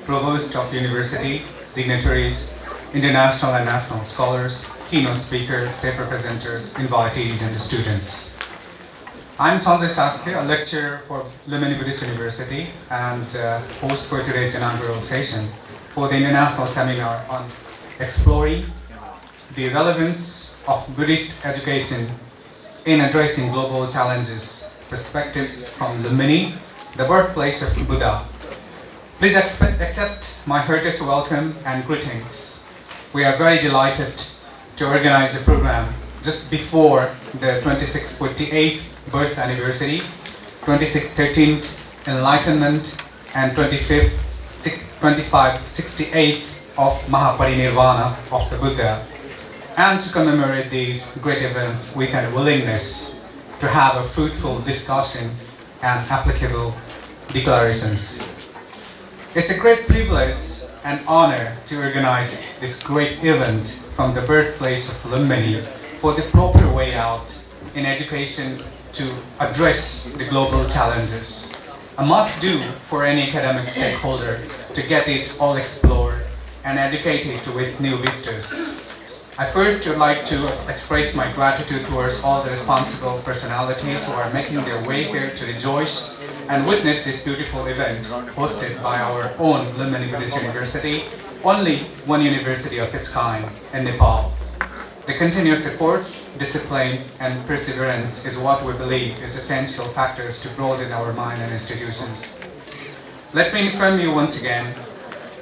Provost of University, dignitaries, international and national scholars, keynote speaker, paper presenters, invitees, and students. I'm Sanjay Sakhe, a lecturer for Lumbini Buddhist University and host for today's inaugural session for the international seminar on exploring the relevance of Buddhist education in addressing global challenges, perspectives from Lumbini, the birthplace of Buddha. Please accept my heartiest welcome and greetings. We are very delighted to organize the program just before the 2648th birth anniversary, 2613th Enlightenment, and 2568th of Mahaparinirvana of the Buddha, and to commemorate these great events with a willingness to have a fruitful discussion and applicable declarations. It's a great privilege and honor to organize this great event from the birthplace of Lumbini for the proper way out in education to address the global challenges. A must-do for any academic stakeholder to get it all explored and educated with new vistas. I first would like to express my gratitude towards all the responsible personalities who are making their way here to rejoice and witness this beautiful event hosted by our own Lumbini Buddhist University, only one university of its kind in Nepal. The continuous efforts, discipline, and perseverance is what we believe is essential factors to broaden our mind and institutions. Let me inform you once again,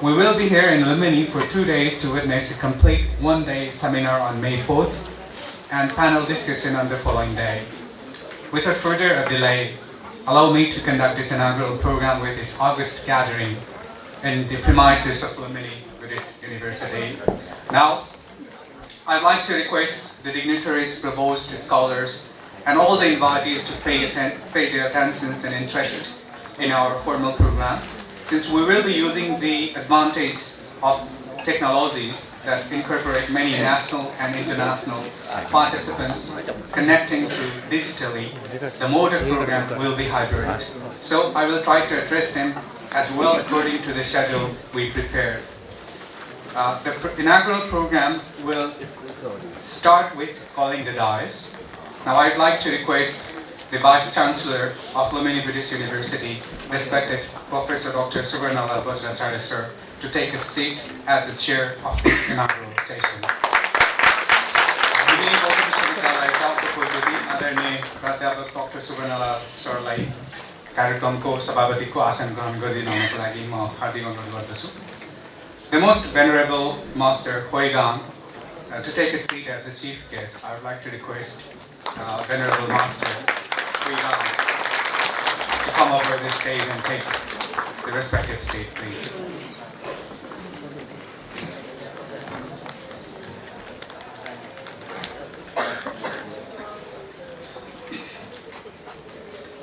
we will be here in Lumbini for 2 days to witness a complete one-day seminar on May 4th and panel discussion on the following day. Without further delay, allow me to conduct this inaugural program with this August gathering in the premises of Lumbini Buddhist University. Now, I'd like to request the dignitaries, provost, scholars, and all the invitees to pay their attention and interest in our formal program, since we will be using the advantage of technologies that incorporate many national and international participants connecting through digitally. The mode of program will be hybrid. So I will try to address them as well according to the schedule we prepared. The inaugural program will start with calling the dice. Now I'd like to request the Vice Chancellor of Lumbini Buddhist University, respected Professor Dr. Subarnalal Bajracharya sir, to take a seat as the chair of this inaugural session. Lumbini Bauddha Vishwavidyalaya उपकुलपति आदरणीय प्राध्यापक Dr. Subarnalal सरलाई कार्यक्रमको सभापतिको आसन ग्रहण गरिदिनको लागि म हार्दिक अनुरोध गर्दछु. The most venerable Master Huigang, to take a seat as a chief guest, I would like to request Venerable Master Huigang to come over the stage and take the respective seat, please.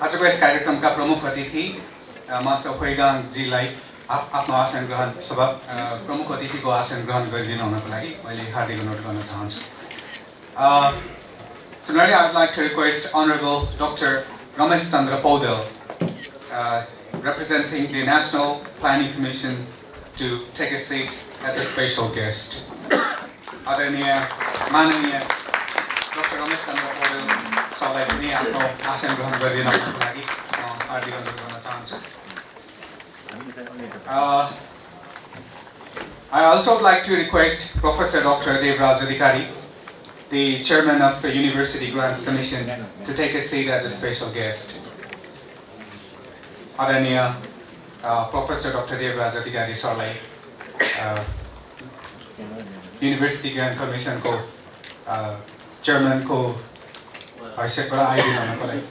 आजको yes कार्यक्रमका प्रमुख अतिथि master हुइगाङ जीलाई आफ्नो आसन ग्रहण प्रमुख अतिथिको आसन ग्रहण गरिदिनु हुनको लागि मैले हार्दिक अनुरोध गर्न चाहन्छु. Similarly, I would like to request Honorable Dr. Ramesh Chandra Paudel, representing the National Planning Commission, to take a seat as a special guest. आदरणीय माननीय Dr. Ramesh Chandra Paudel सरलाई पनि आफ्नो आसन ग्रहण गरिदिनको लागि हार्दिक अनुरोध गर्न चाहन्छु. I also would like to request Professor Dr. Devraj Adhikari, the Chairman of the University Grants Commission, to take a seat as a special guest. आदरणीय Professor Dr. Devraj Adhikari सरलाई University Grant Commission को Chairman को हैसियतबाट आइदिनुको लागि.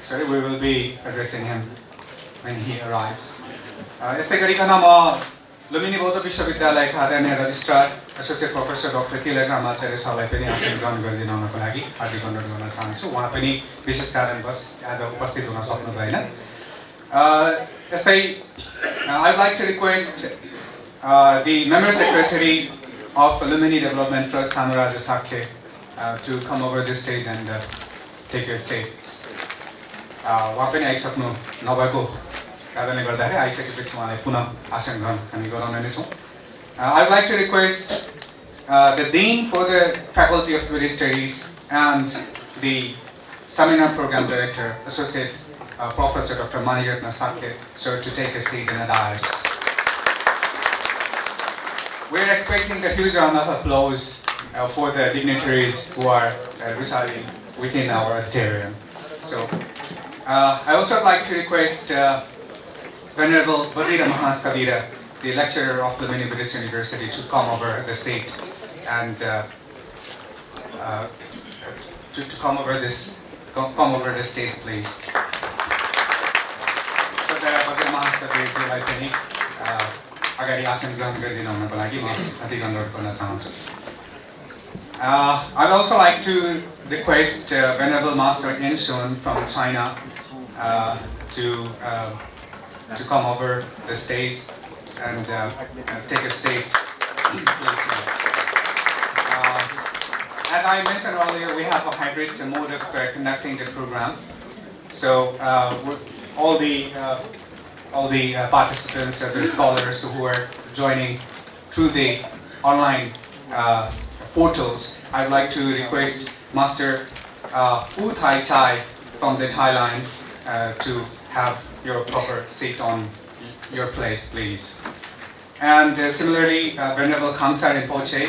Sorry, we will be addressing him when he arrives. यस्तै गरिकन म Lumbini Bauddha Vishwavidyalaya आदरणीय registrar associate professor doctor तिलक रामाचार्य सरलाई पनि आसन ग्रहण गरिदिनको लागि हार्दिक अनुरोध गर्न चाहन्छु. उहाँ पनि विशेष कारणवश आज उपस्थित हुन सक्नु भएन. यस्तै I would like to request the member secretary of Lumbini Development Trust, Sanuraja Sakhe, to come over the stage and take your seats. उहाँ पनि आइसक्नु नभएको कारणले गर्दाखेरि आइसकेपछि उहाँलाई पुनः आसन ग्रहण हामी गराउने नै छौँ. I would like to request the Dean for the Faculty of Buddhist Studies and the Seminar Program Director, Associate Professor Dr. Maniratna Sakya, sir, to take a seat in the dais. We're expecting a huge round of applause for the dignitaries who are residing within our auditorium. So, I also would like to request Venerable Vajira Mahaskavira, the lecturer of Lumbini Buddhist University, to come over the seat and to come over the stage, please. So the Vajira Mahaskaviraजीलाई पनि अगाडि आसन ग्रहण गरिदिनु हुनको लागि म हार्दिक अनुरोध गर्न चाहन्छु. I'd also like to request Venerable Master Inshun from China to come over the stage and take a seat. As I mentioned earlier, we have a hybrid mode of conducting the program. So all the participants, the scholars who are joining through the online portals, I'd like to request Master U Thai Chai from the Thailand to have your proper seat on your place, please. And similarly, Venerable Khamsa Rinpoche,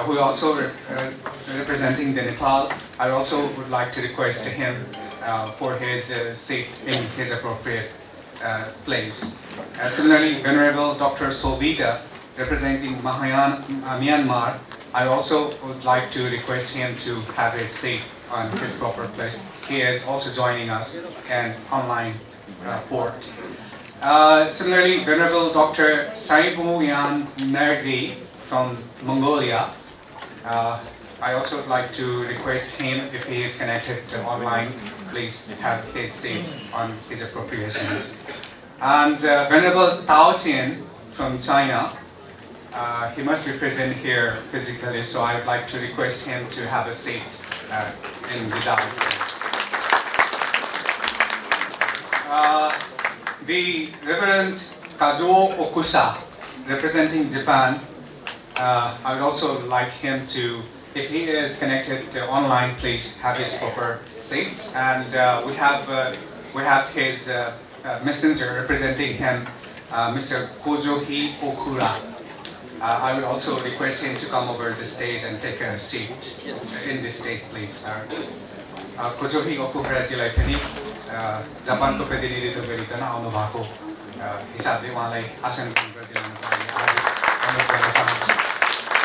who is also representing the Nepal, I also would like to request him for his seat in his appropriate place. Similarly, Venerable Dr. Solvita, representing Myanmar, I also would like to request him to have his seat on his proper place. He is also joining us in online port. Similarly, Venerable Dr. Saibu Yan Nergi from Mongolia, I also would like to request him, if he is connected to online, please have his seat on his appropriations. And Venerable Tao Qian from China, he must be present here physically, so I would like to request him to have a seat in the dais. The Reverend Kazuo Okusa, representing Japan, I would also like him to, if he is connected to online, please have his proper seat. And we have his messenger representing him, Mr. Kojohi Okura. I would also request him to come over the stage and take a seat in this stage, please, sir. Kojohi Okura-जीलाई पनि जापानको प्रतिनिधित्व गरिकन आउनु भएको हिसाबले उहाँलाई आसन ग्रहण गरिदिनुको लागि अनुरोध गर्न चाहन्छु.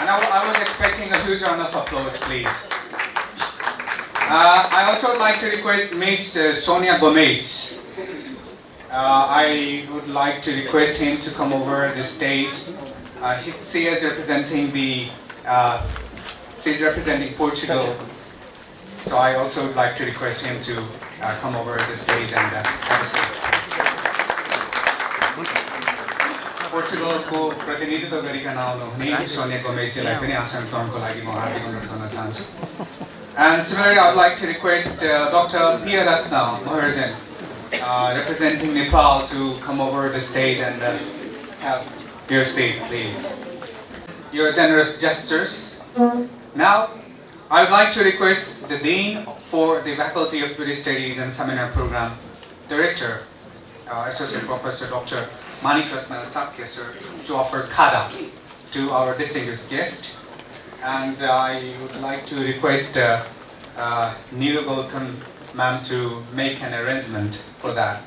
And I was expecting a huge round of applause, please. I also would like to request Miss Sonia Gomez. I would like to request him to come over the stage. She is representing she's representing Portugal. So I also would like to request him to come over the stage and have a seat. पोर्चुगलको प्रतिनिधित्व गरिकन आउनुहुने सोनिया गोमेजीलाई पनि आसन ग्रहणको लागि म हार्दिक अनुरोध गर्न चाहन्छु. And similarly, I would like to request Dr. Pia Ratna Maharjan, representing Nepal, to come over the stage and have your seat, please. Your generous gestures. Now, I would like to request the Dean for the Faculty of Buddhist Studies and Seminar Program Director, Associate Professor Dr. Maniratna Sakya, sir, to offer khada to our distinguished guest. And I would like to request Neil Gautam ma'am to make an arrangement for that.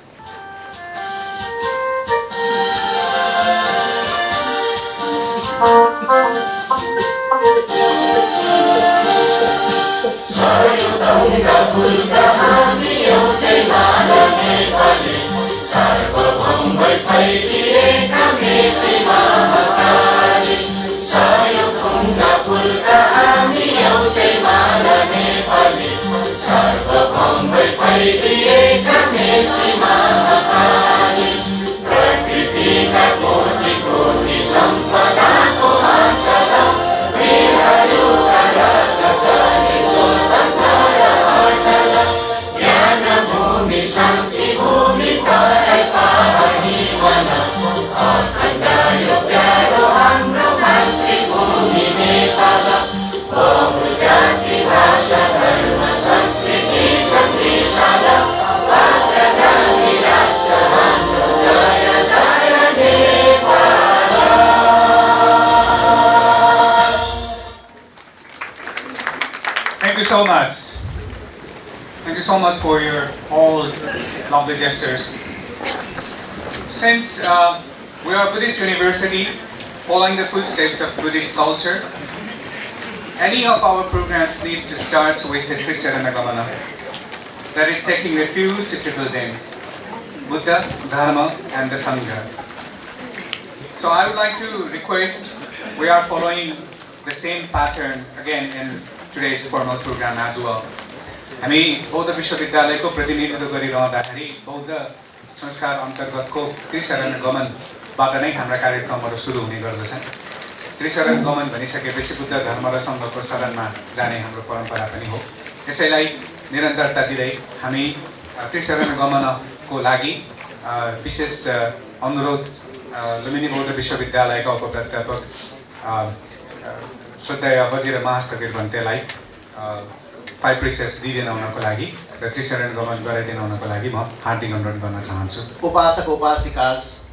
Shanti Bhumi Pai Pai so much. Thank you so much for your all lovely gestures. Since we are a Buddhist university, following the footsteps of Buddhist culture, any of our programs needs to start with the Trisaranagamana, that is taking refuge to Triple Gems, Buddha, Dharma, and the Sangha. So I would like to request, we are following the same pattern again in today's formal program as well. हामी बौद्ध विश्वविद्यालयको प्रतिनिधित्व गरिरहँदाखेरि बौद्ध संस्कार अन्तर्गतको त्रिशरण गमनबाट नै हाम्रा कार्यक्रमहरू सुरु हुने गर्दछन्। त्रिशरण गमन भनिसकेपछि बुद्ध धर्म र सङ्घको शरणमा जाने हाम्रो परम्परा पनि हो। यसैलाई निरन्तरता दिँदै हामी त्रिशरण गमनको लागि विशेष अनुरोध लुम्बिनी बौद्ध विश्वविद्यालयका उपप्राध्यापक श्रद्धेय वजिर महास्थगिर भन्तेलाई 5 precepts दिदिन हुनको लागि र त्रिशरण गमन गराइदिन हुनको लागि म हार्दिक अनुरोध गर्न चाहन्छु। Upasaka upasikas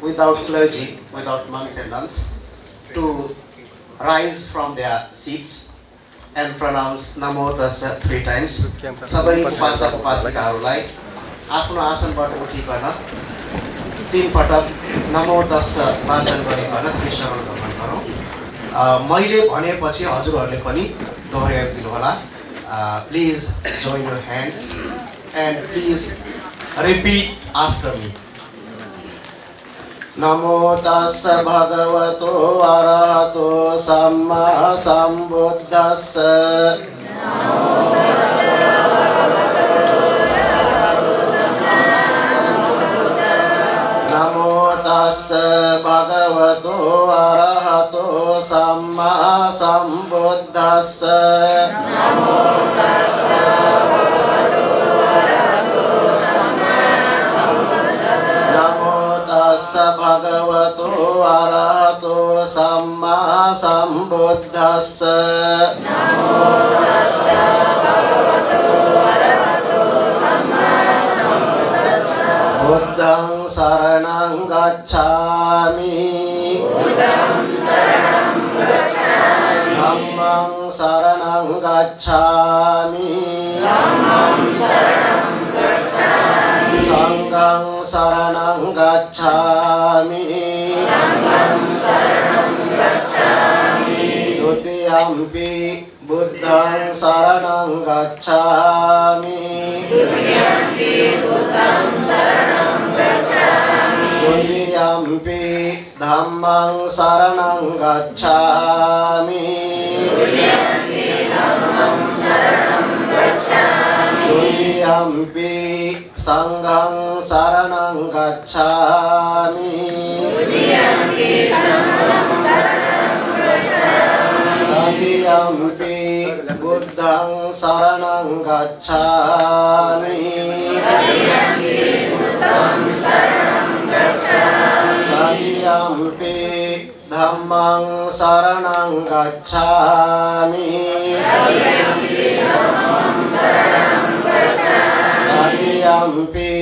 without clergy, without monks and nuns, to rise from their seats and pronounce Namo Tassa 3 times. Sabai upasaka upasikaहरूलाई आफ्नो आसनबाट उठिकन 3 पटक नमो तस्स वाचन गरिकन त्रिशरण गमन गरौँ। मैले भनेपछि हजुरहरूले पनि दोहोर्याइदिनु होला। Please join your hands and please repeat after me. Namo tassa bhagavato arahato samma sambuddhassa. Namo tassa bhagavato arahato samma sambuddhassa. Bhagavato arahato samma sambuddhassa. Namo tassa bhagavato arahato samma sambuddhassa. Buddhang saranang gacchami. Buddhang saranang gacchami. Dhammang saranang gacchami. Dhammang saranang gacchami. Sanghang saranang gacchami. Sanghang saranang gacchami. Dutiyampi buddhang saranang gacchami. Dutiyampi buddhang saranang gacchami. Dutiyampi dhammang saranang gacchami. Dutiyampi dhammang saranang gacchami. Dutiyampi sanghang saranang gacchami. Dutiyampi sanghang saranang gacchami. Tatiyampi buddhang saranang gacchami. Tatiyampi buddhang saranang gacchami. Tatiyampi dhammang saranang gacchami. Tatiyampi dhammang saranang gacchami. Tatiyampi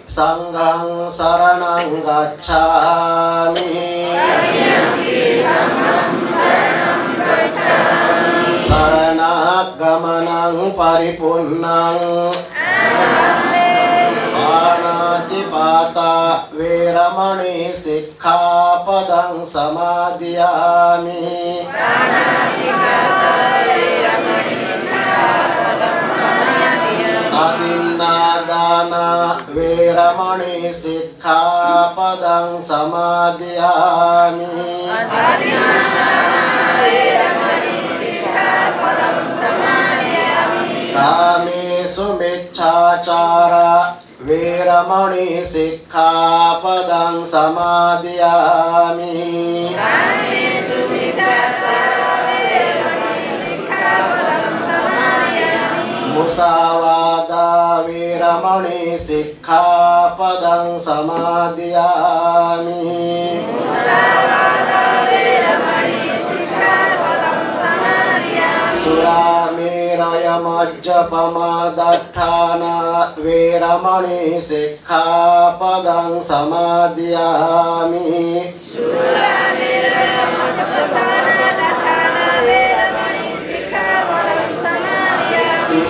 sanghang saranang gacchami. Tatiyampi sanghang saranang gacchami. Saranagammanang paripunnang Panatipata veramani sikkhapadang samadhiyami. Panatipata veramani sikkhapadang samadhiyami. Adinnadana veramani sikkhapadang samadhiyami. Adinnadana veramani sikkhapadang samadhiyami. Kamesu micchācara veramani sikkhapadang samadhiyami. Kamesu micchācara veramani sikkhapadang samadhiyami. Musavada veramani sikkhapadang samadhiyami. Musavada veramani sikkhapadang samadhiyami. Surameraya majjapamadatthana veramani sikkhapadang samadhiyami. Surameraya majjapamadatthana veramani sikkhapadang samadhiyami.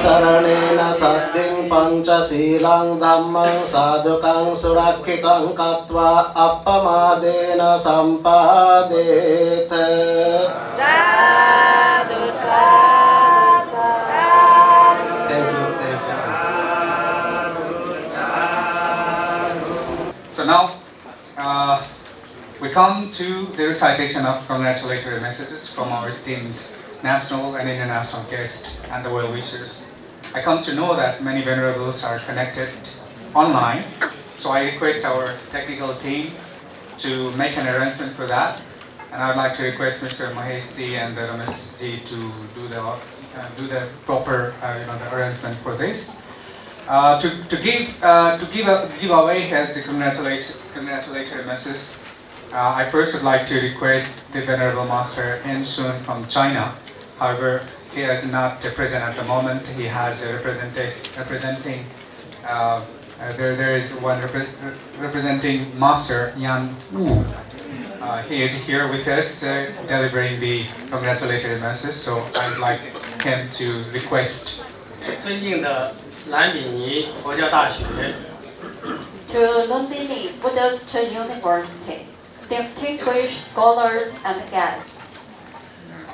සරණේන සද්දින් පංචශීලං ධම්මං සාදුකං සුරක්ඛිතං කତ୍වා අප්පමාදේන සම්පාදේත. So now we come to the recitation of congratulatory messages from our esteemed national and international guests and the well-wishers. I come to know that many venerables are connected online, so I request our technical team to make an arrangement for that. And I'd like to request Mr. Maheshji and the Rameshji to do the proper the arrangement for this. To give away his congratulatory message, I first would like to request the Venerable Master En Shun from China. However, he is not present at the moment. He has a representing. There is one representing Master Yan Wu. He is here with us, delivering the congratulatory message. So I'd like him to request. 尊敬的兰比尼佛教大学 To Lumbini Buddhist University, distinguished scholars and guests.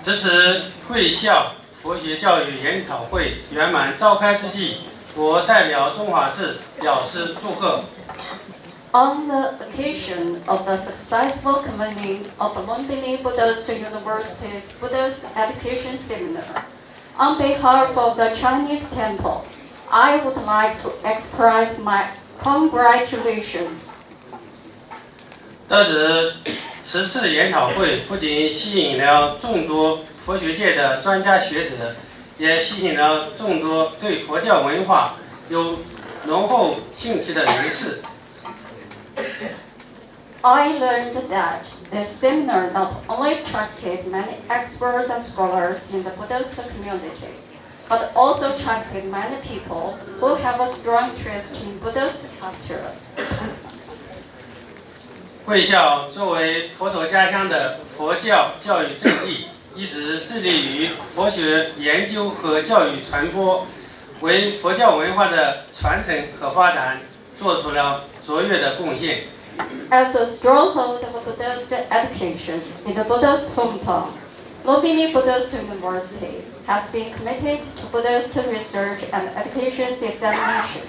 支持贵校佛学教育研讨会圆满召开之际，我代表中华寺表示祝贺。 On the occasion of the successful convening of the Lumbini Buddhist University's Buddhist Education Seminar, on behalf of the Chinese Temple, I would like to express my congratulations. 得知此次研讨会不仅吸引了众多佛学界的专家学者，也吸引了众多对佛教文化有浓厚兴趣的人士。 I learned that this seminar not only attracted many experts and scholars in the Buddhist community, but also attracted many people who have a strong interest in Buddhist culture. 贵校作为佛陀家乡的佛教教育阵地，一直致力于佛学研究和教育传播，为佛教文化的传承和发展做出了卓越的贡献。 As a stronghold of Buddhist education in the Buddhist hometown, Lumbini Buddhist University has been committed to Buddhist research and education dissemination,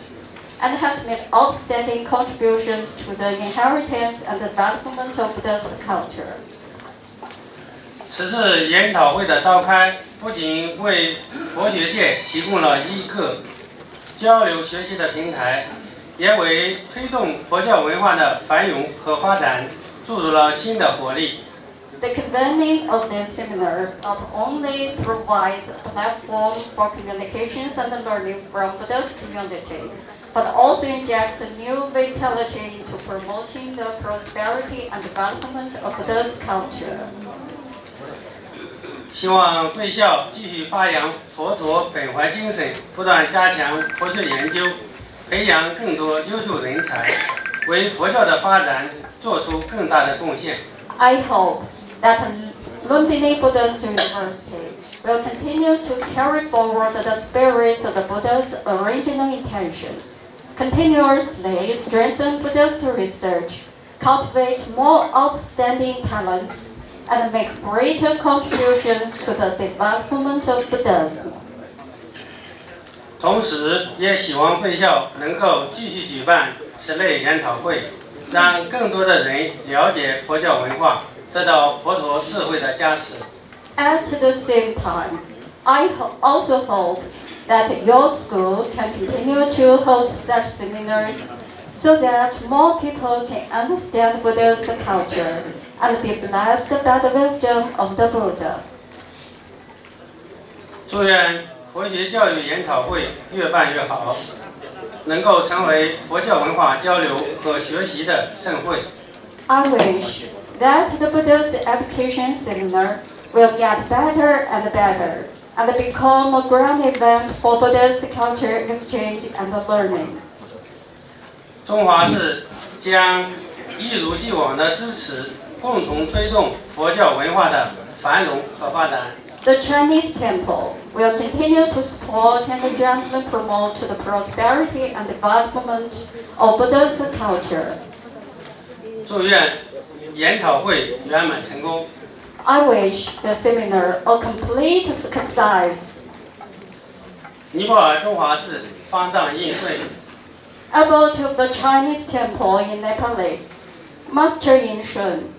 and has made outstanding contributions to the inheritance and development of Buddhist culture. 此次研讨会的召开，不仅为佛学界提供了一个交流学习的平台，也为推动佛教文化的繁荣和发展注入了新的活力。 The convening of this seminar not only provides a platform for communications and learning from Buddhist community, but also injects a new vitality into promoting the prosperity and development of Buddhist culture. 希望贵校继续发扬佛陀本怀精神，不断加强佛学研究，培养更多优秀人才，为佛教的发展做出更大的贡献。 I hope that Lumbini Buddhist University will continue to carry forward the spirits of the Buddha's original intention, continuously strengthen Buddhist research, cultivate more outstanding talents, and make greater contributions to the development of Buddhism. 同时，也希望贵校能够继续举办此类研讨会，让更多的人了解佛教文化，得到佛陀智慧的加持。 At the same time, I also hope that your school can continue to hold such seminars so that more people can understand Buddhist culture and be blessed by the wisdom of the Buddha. 祝愿佛学教育研讨会越办越好，能够成为佛教文化交流和学习的盛会。 I wish that the Buddhist education seminar will get better and better and become a grand event for Buddhist culture exchange and learning. 中华寺将一如既往的支持，共同推动佛教文化的繁荣和发展。 The Chinese temple will continue to support and gently promote the prosperity and development of Buddhist culture. 祝愿研讨会圆满成功。 I wish the seminar a complete success. 尼泊尔中华寺方丈应顺 About the Chinese temple in Nepal, Master Yin Shun,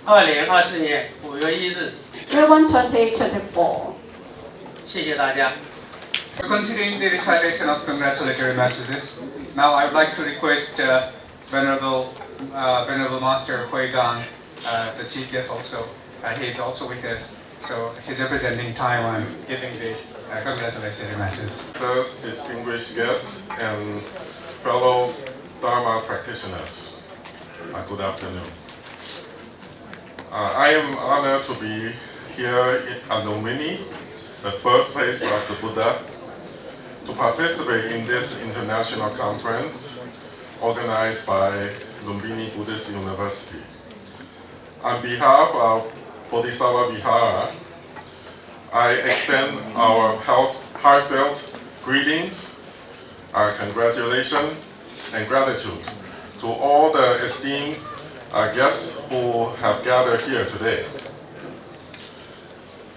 2024年5月1日， Relevance 2024. 谢谢大家。 We're continuing the recitation of congratulatory messages. Now I would like to request Venerable Master Hui Gang, the chief guest also. He is also with us, so he's representing Taiwan, giving the congratulatory message. Distinguished guests and fellow Dharma practitioners, good afternoon. I am honored to be here at Lumbini, the birthplace of the Buddha, to participate in this international conference organized by Lumbini Buddhist University. On behalf of Bodhisattva Vihara, I extend our heartfelt greetings, our congratulations, and gratitude to all the esteemed guests who have gathered here today.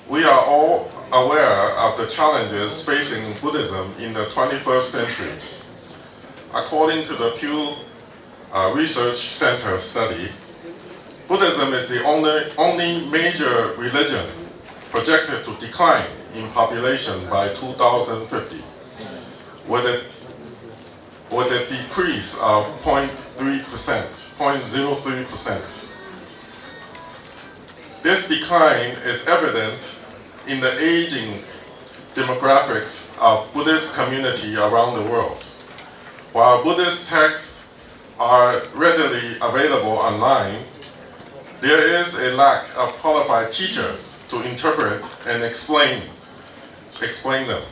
We are all aware of the challenges facing Buddhism in the 21st century. According to the Pew Research Center study, Buddhism is the only major religion projected to decline in population by 2050, with a decrease of 0.03%. This decline is evident in the aging demographics of Buddhist community around the world. While Buddhist texts are readily available online, there is a lack of qualified teachers to interpret and explain them,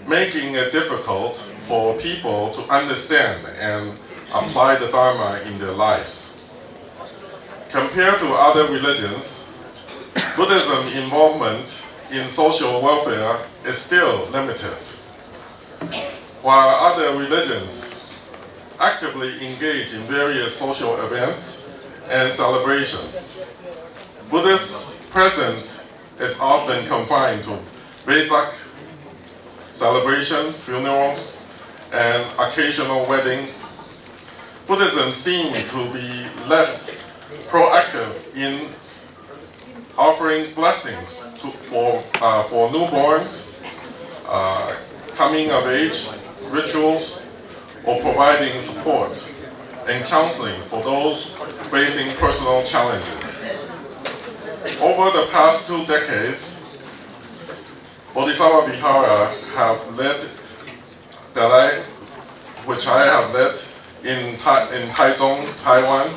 making it difficult for people to understand and apply the Dharma in their lives. Compared to other religions, Buddhism involvement in social welfare is still limited. While other religions actively engage in various social events and celebrations, Buddhist presence is often confined to Vesak celebration, funerals, and occasional weddings. Buddhism seems to be less proactive in offering blessings for newborns, coming of age rituals, or providing support and counseling for those facing personal challenges. Over the past 2 decades, Bodhisattva Vihara which I have led in Taichung, Taiwan,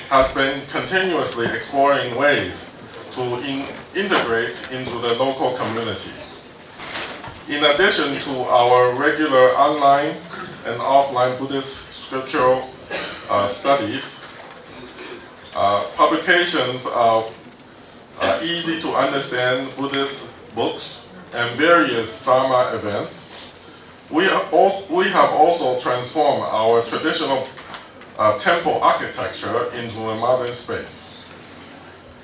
has been continuously exploring ways to integrate into the local community. In addition to our regular online and offline Buddhist scriptural studies, publications of easy to understand Buddhist books and various Dharma events, we have also transformed our traditional temple architecture into a modern space,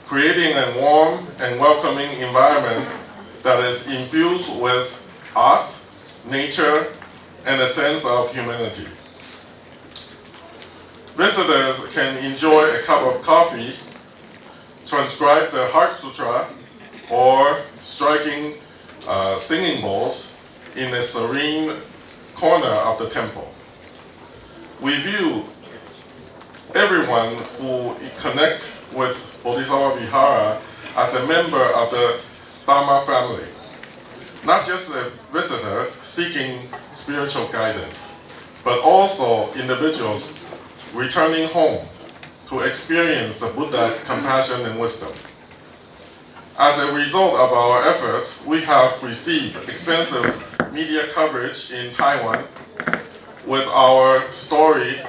creating a warm and welcoming environment that is infused with art, nature, and a sense of humanity. Visitors can enjoy a cup of coffee, transcribe the Heart Sutra, or striking singing bowls in a serene corner of the temple. We view everyone who connects with Bodhisattva Vihara as a member of the Dharma family, not just a visitor seeking spiritual guidance, but also individuals returning home to experience the Buddha's compassion and wisdom. As a result of our efforts, we have received extensive media coverage in Taiwan, with our story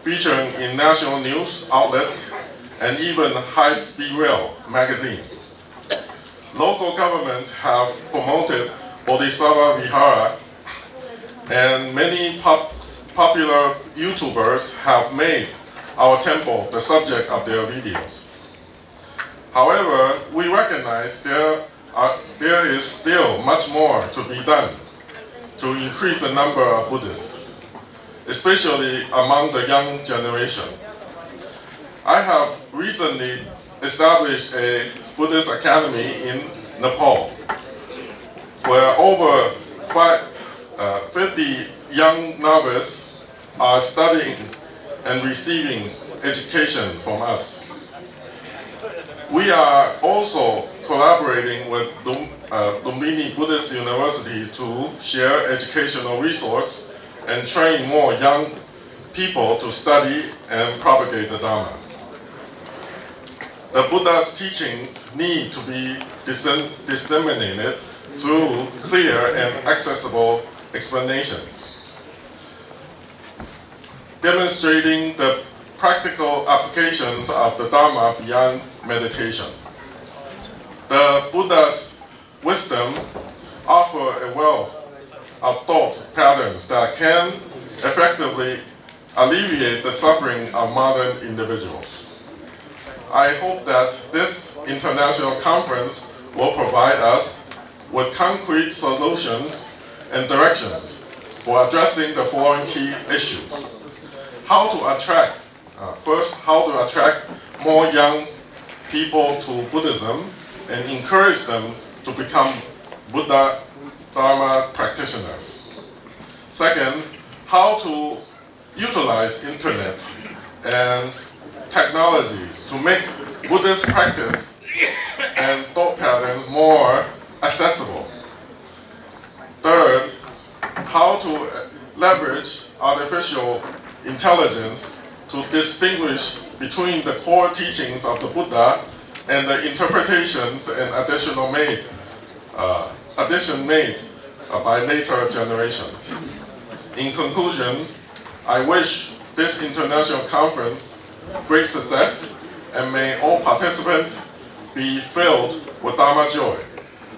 featuring in national news outlets and even High Speed Rail magazine. local government have promoted Bodhisattva Vihara, and many popular YouTubers have made our temple the subject of their videos. However, we recognize there is still much more to be done to increase the number of Buddhists, especially among the young generation. I have recently established a Buddhist academy in Nepal, where over 50 young novices are studying and receiving education from us. We are also collaborating with Lumbini Buddhist University to share educational resources and train more young people to study and propagate the Dharma. The Buddha's teachings need to be disseminated through clear and accessible explanations, demonstrating the practical applications of the Dharma beyond meditation. The Buddha's wisdom offers a wealth of thought patterns that can effectively alleviate the suffering of modern individuals. I hope that this international conference will provide us with concrete solutions and directions for addressing the following key issues. How to attract more young people to Buddhism and encourage them to become Buddha Dharma practitioners. Second, how to utilize internet and technologies to make Buddhist practice and thought patterns more accessible. Third, how to leverage artificial intelligence to distinguish between the core teachings of the Buddha and the interpretations and addition made by later generations. In conclusion, I wish this international conference great success, and may all participants be filled with Dharma joy.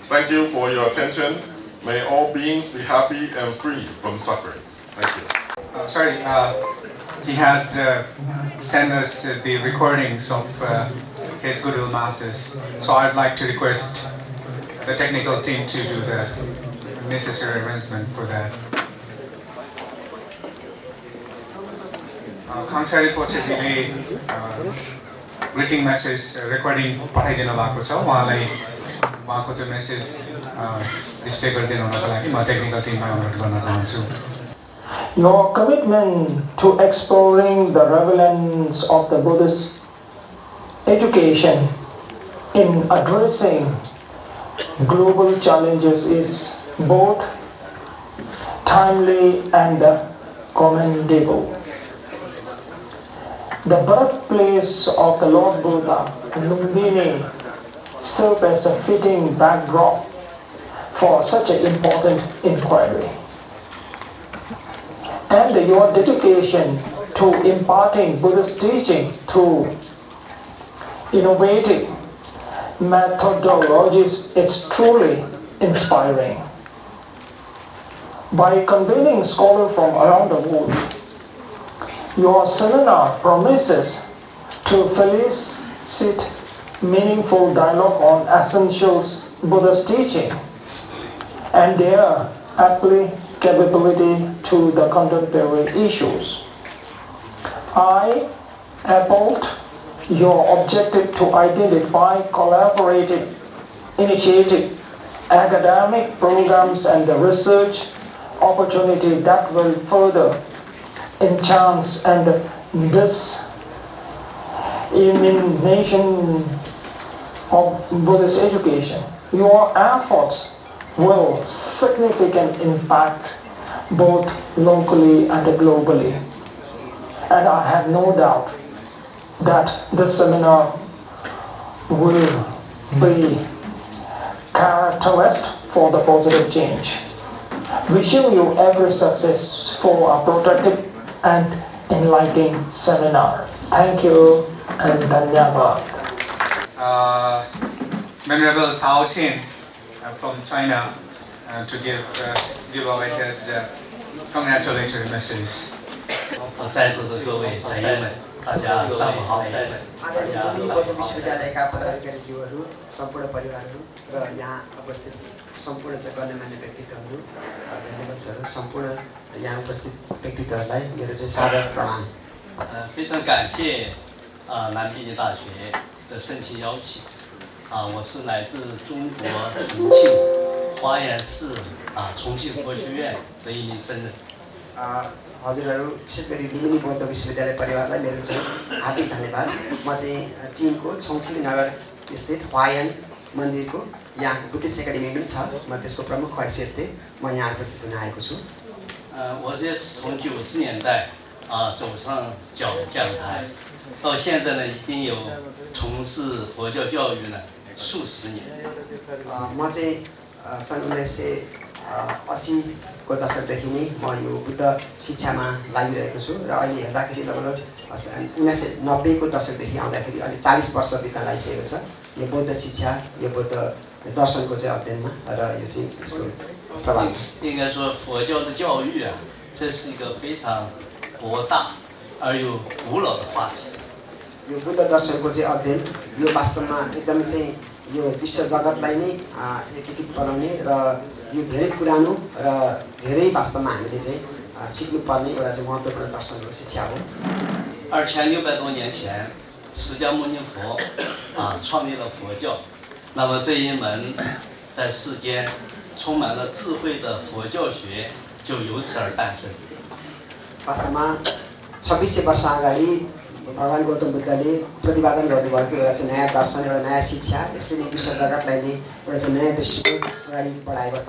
Thank you for your attention. May all beings be happy and free from suffering. Thank you. He has sent us the recordings of his Guru Masses. So I'd like to request the technical team to do the necessary arrangement for that. Kangsari Pochedile greeting message recording पठाइदिनु भएको छ उहाँलाई उहाँको त्यो message display गरिदिनुको लागि म technical टिमलाई अनुरोध गर्न चाहन्छु. Your commitment to exploring the relevance of the Buddhist education in addressing global challenges is both timely and commendable. The birthplace of the Lord Buddha, Lumbini, served as a fitting backdrop for such an important inquiry. And your dedication to imparting Buddhist teaching through innovative methodologies is truly inspiring. By convening scholars from around the world, your seminar promises to facilitate meaningful dialogue on essential Buddhist teaching and their applicability to the contemporary issues. I applaud your objective to identify collaborative initiative, academic programs and the research opportunity that will further enhance and dissemination of Buddhist education. Your efforts will significantly impact both locally and globally. And I have no doubt that this seminar will be catalyst for the positive change. Wishing you every success for a productive and enlightening seminar. Thank you and dhanyavad. Venerable Tao Chin from China to give away his congratulatory message. 在座的各位朋友们，大家上午好。 Lumbini बौद्ध विश्वविद्यालयका पदाधिकारीज्यूहरू सम्पूर्ण परिवारहरू र यहाँ उपस्थित सम्पूर्ण चाहिँ गण्यमान्य व्यक्तित्वहरू भेनेबल्सहरू सम्पूर्ण यहाँ उपस्थित व्यक्तित्वहरूलाई मेरो चाहिँ सादर प्रणाम। 非常感谢南毕业大学的盛情邀请我是来自中国重庆华严寺重庆佛学院的一名僧人。 हजुरहरू विशेष गरी लुम्बिनी बौद्ध विश्वविद्यालय परिवारलाई मेरो चाहिँ हार्दिक धन्यवाद। म चाहिँ चीनको छोङछिङ नगर स्थित हुआयन मन्दिरको यहाँ बुद्धिस्ट एकाडेमी पनि छ, म त्यसको प्रमुख हैसियतले म यहाँ उपस्थित हुन आएको छु। 我也是从90年代走上讲台，到现在呢已经有从事佛教教育呢数十年。 म चाहिँ सन् 1980 को दशकदेखि नै म यो बुद्ध शिक्षामा लागिरहेको छु र अहिले हेर्दाखेरि लगभग 1990 को दशकदेखि आउँदाखेरि अहिले 40 वर्ष बित्न लागिसकेको छ यो बौद्ध शिक्षा यो बौद्ध दर्शनको चाहिँ अध्ययनमा र यो चाहिँ यसको प्रभाव। 应该说佛教的教育这是一个非常博大而又古老的话题。 यो बुद्ध दर्शनको चाहिँ अध्ययन यो वास्तवमा एकदमै चाहिँ यो विश्व जगतलाई नै एकीकृत बनाउने र यो धेरै पुरानो र धेरै वास्तवमा हामीले चाहिँ सिक्नुपर्ने एउटा चाहिँ महत्त्वपूर्ण दर्शनको शिक्षा हो। 2600多年前，释迦牟尼佛创立了佛教，那么这一门在世间充满了智慧的佛教学就由此而诞生。 वास्तवमा 2600 वर्ष अगाडि भगवान गौतम बुद्धले प्रतिपादन गर्नुभएको एउटा चाहिँ नयाँ दर्शन एउटा नयाँ शिक्षा यसले नै विश्व जगतलाई नै एउटा चाहिँ नयाँ दृष्टिकोण अगाडि बढाएको छ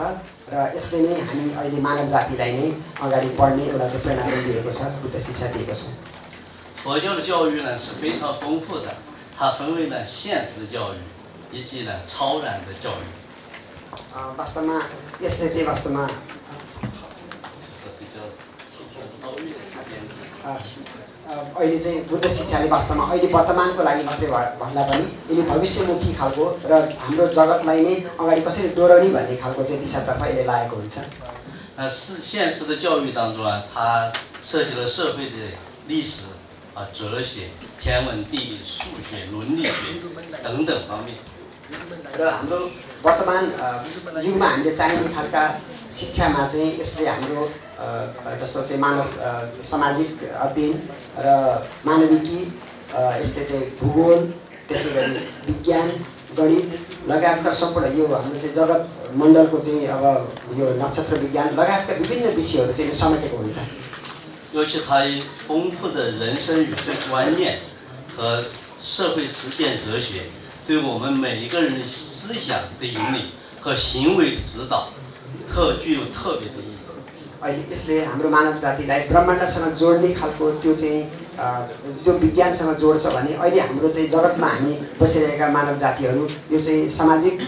र यसले नै हामी अहिले मानव जातिलाई नै अगाडि बढ्ने एउटा चाहिँ प्रेरणा पनि दिएको छ बुद्ध शिक्षा दिएको छ। 佛教的教育呢是非常丰富的，它分为了现实的教育以及呢超然的教育。 वास्तवमा यसले चाहिँ वास्तवमा 就是比较超越的时间。 अहिले चाहिँ बुद्ध शिक्षाले वास्तवमा अहिले वर्तमानको लागि मात्रै भन्दा पनि यसले भविष्यमुखी खालको र हाम्रो जगतलाई नै अगाडि कसरी डोर्ने भन्ने खालको चाहिँ दिशातर्फ यसले लागेको हुन्छ। 现实的教育当中它涉及了社会的历史哲学、天文地理、数学、伦理学等等方面。 र हाम्रो वर्तमान युगमा हामीले चाहिने खालका शिक्षामा चाहिँ यसले हाम्रो जस्तो चाहिँ मानव सामाजिक अध्ययन र मानविकी यसले चाहिँ भूगोल त्यसै गरी विज्ञान गणित लगायतका सम्पूर्ण यो हाम्रो चाहिँ जगत मण्डलको चाहिँ अब यो नक्षत्र विज्ञान लगायतका विभिन्न विषयहरू चाहिँ समेटेको हुन्छ। 尤其它丰富的人生宇宙观念和社会实践哲学，对我们每一个人的思想的引领和行为的指导，具有特别的意义。 अहिले यसले हाम्रो मानव जातिलाई ब्रह्माण्डसँग जोड्ने खालको त्यो चाहिँ त्यो विज्ञानसँग जोड्छ भने अहिले हाम्रो चाहिँ जगतमा हामी बसिरहेका मानव जातिहरू यो चाहिँ सामाजिक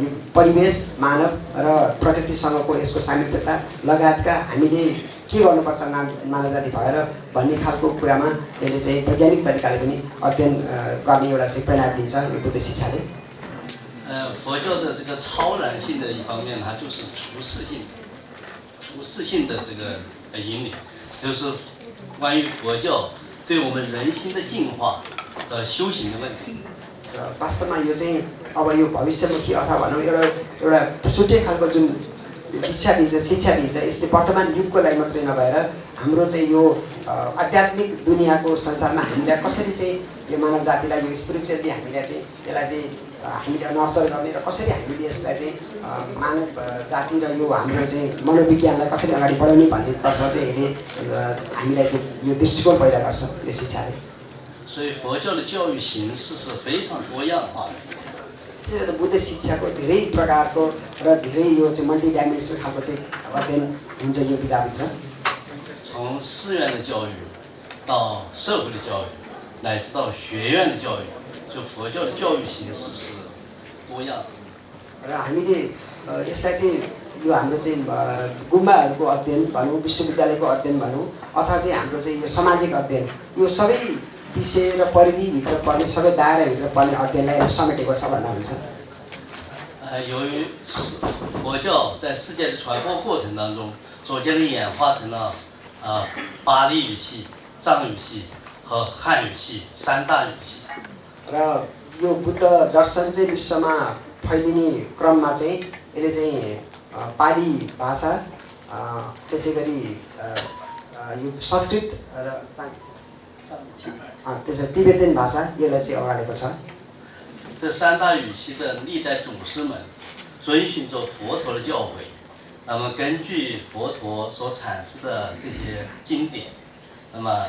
यो परिवेश मानव र प्रकृतिसँगको यसको सामिप्यता लगायतका हामीले के गर्नुपर्छ मानव जाति भएर भन्ने खालको कुरामा यसले चाहिँ वैज्ञानिक तरिकाले पनि अध्ययन गर्ने एउटा चाहिँ प्रेरणा दिन्छ यो बुद्ध शिक्षाले। 佛教的这个超然性的一方面，它就是除世性的这个引领，就是关于佛教对我们人心的净化和修行的问题。 वास्तवमा यो चाहिँ अब यो भविष्यमुखी अथवा भनौँ एउटा छुट्टै खालको जुन शिक्षा दिन्छ यसले वर्तमान युगको लागि मात्रै नभएर हाम्रो चाहिँ यो आध्यात्मिक दुनियाँको संसारमा हामीलाई कसरी चाहिँ यो मानव जातिलाई यो स्पिरिचुअली हामीलाई चाहिँ यसलाई चाहिँ हामीले नर्चर गर्ने र कसरी हामीले यसलाई चाहिँ मानव जाति र यो हाम्रो चाहिँ मनोविज्ञानलाई कसरी अगाडि बढाउने भन्नेतर्फ चाहिँ यसले हामीलाई चाहिँ यो दृष्टिकोण पैदा गर्छ यो शिक्षाले। 所以佛教的教育形式是非常多样化的。 त्यसैले बुद्ध शिक्षाको धेरै प्रकारको र धेरै यो चाहिँ मल्टी डाइमेन्सनल खालको चाहिँ अध्ययन हुन्छ यो विधाभित्र। 从寺院的教育到社会的教育，乃至到学院的教育，就佛教的教育形式是多样的。 र हामीले यसलाई चाहिँ यो हाम्रो चाहिँ गुम्बाहरूको अध्ययन भनौँ विश्वविद्यालयको अध्ययन भनौँ अथवा चाहिँ हाम्रो चाहिँ यो सामाजिक अध्ययन यो सबै विषय र परिधिभित्र पर्ने सबै दायराभित्र पर्ने अध्ययनलाई समेटेको छ भन्दा हुन्छ। 由于佛教在世界的传播过程当中，逐渐的演化成了巴利语系、藏语系和汉语系三大语系。 र यो बुद्ध दर्शन चाहिँ विश्वमा फैलिने क्रममा चाहिँ यसले चाहिँ पाली भाषा त्यसैगरी यो संस्कृत र त्यसै तिब्बतन भाषा यसलाई चाहिँ अगाडेको छ 这三大语系的历代祖师们遵循着佛陀的教诲，那么根据佛陀所阐释的这些经典，那么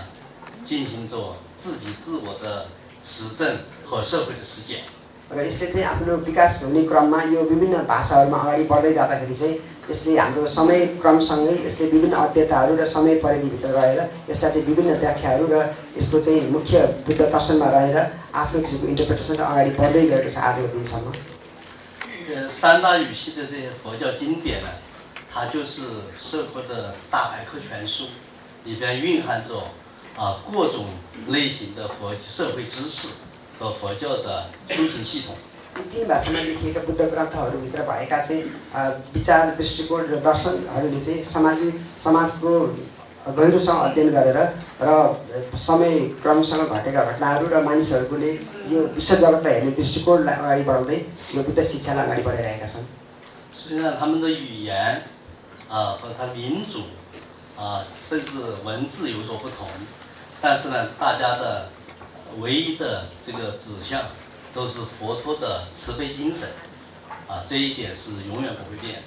进行着自己自我的实证和社会的实践。 र यसले चाहिँ आफ्नो विकास हुने क्रममा यो विभिन्न भाषाहरूमा अगाडि बढ्दै जाँदाखेरि चाहिँ यसले हाम्रो समय क्रमसँगै यसले विभिन्न अध्ययताहरू र समय परिधिभित्र रहेर यसलाई चाहिँ विभिन्न व्याख्याहरू र यसको चाहिँ मुख्य बुद्ध दर्शनमा रहेर आफ्नो किसिमको इन्टरप्रिटेसन अगाडि बढ्दै गएको छ आजको दिनसम्म 三大语系的这些佛教经典呢，它就是社会的大百科全书，里边蕴含着各种类型的社会知识和佛教的修行系统。 तीन भाषामा लेखिएका बुद्ध ग्रन्थहरूभित्र भएका चाहिँ विचार दृष्टिकोण र दर्शनहरूले चाहिँ समाजको गहिरोसँग अध्ययन गरेर र समय क्रमसँग घटेका घटनाहरू र मानिसहरूले यो विश्व जगतलाई हेर्ने दृष्टिकोणलाई अगाडि बढाउँदै यो बुद्ध शिक्षालाई अगाडि बढाइरहेका छन् 虽然他们的语言和他民族甚至文字有所不同，但是呢，大家的唯一的这个指向都是佛陀的慈悲精神这一点是永远不会变的。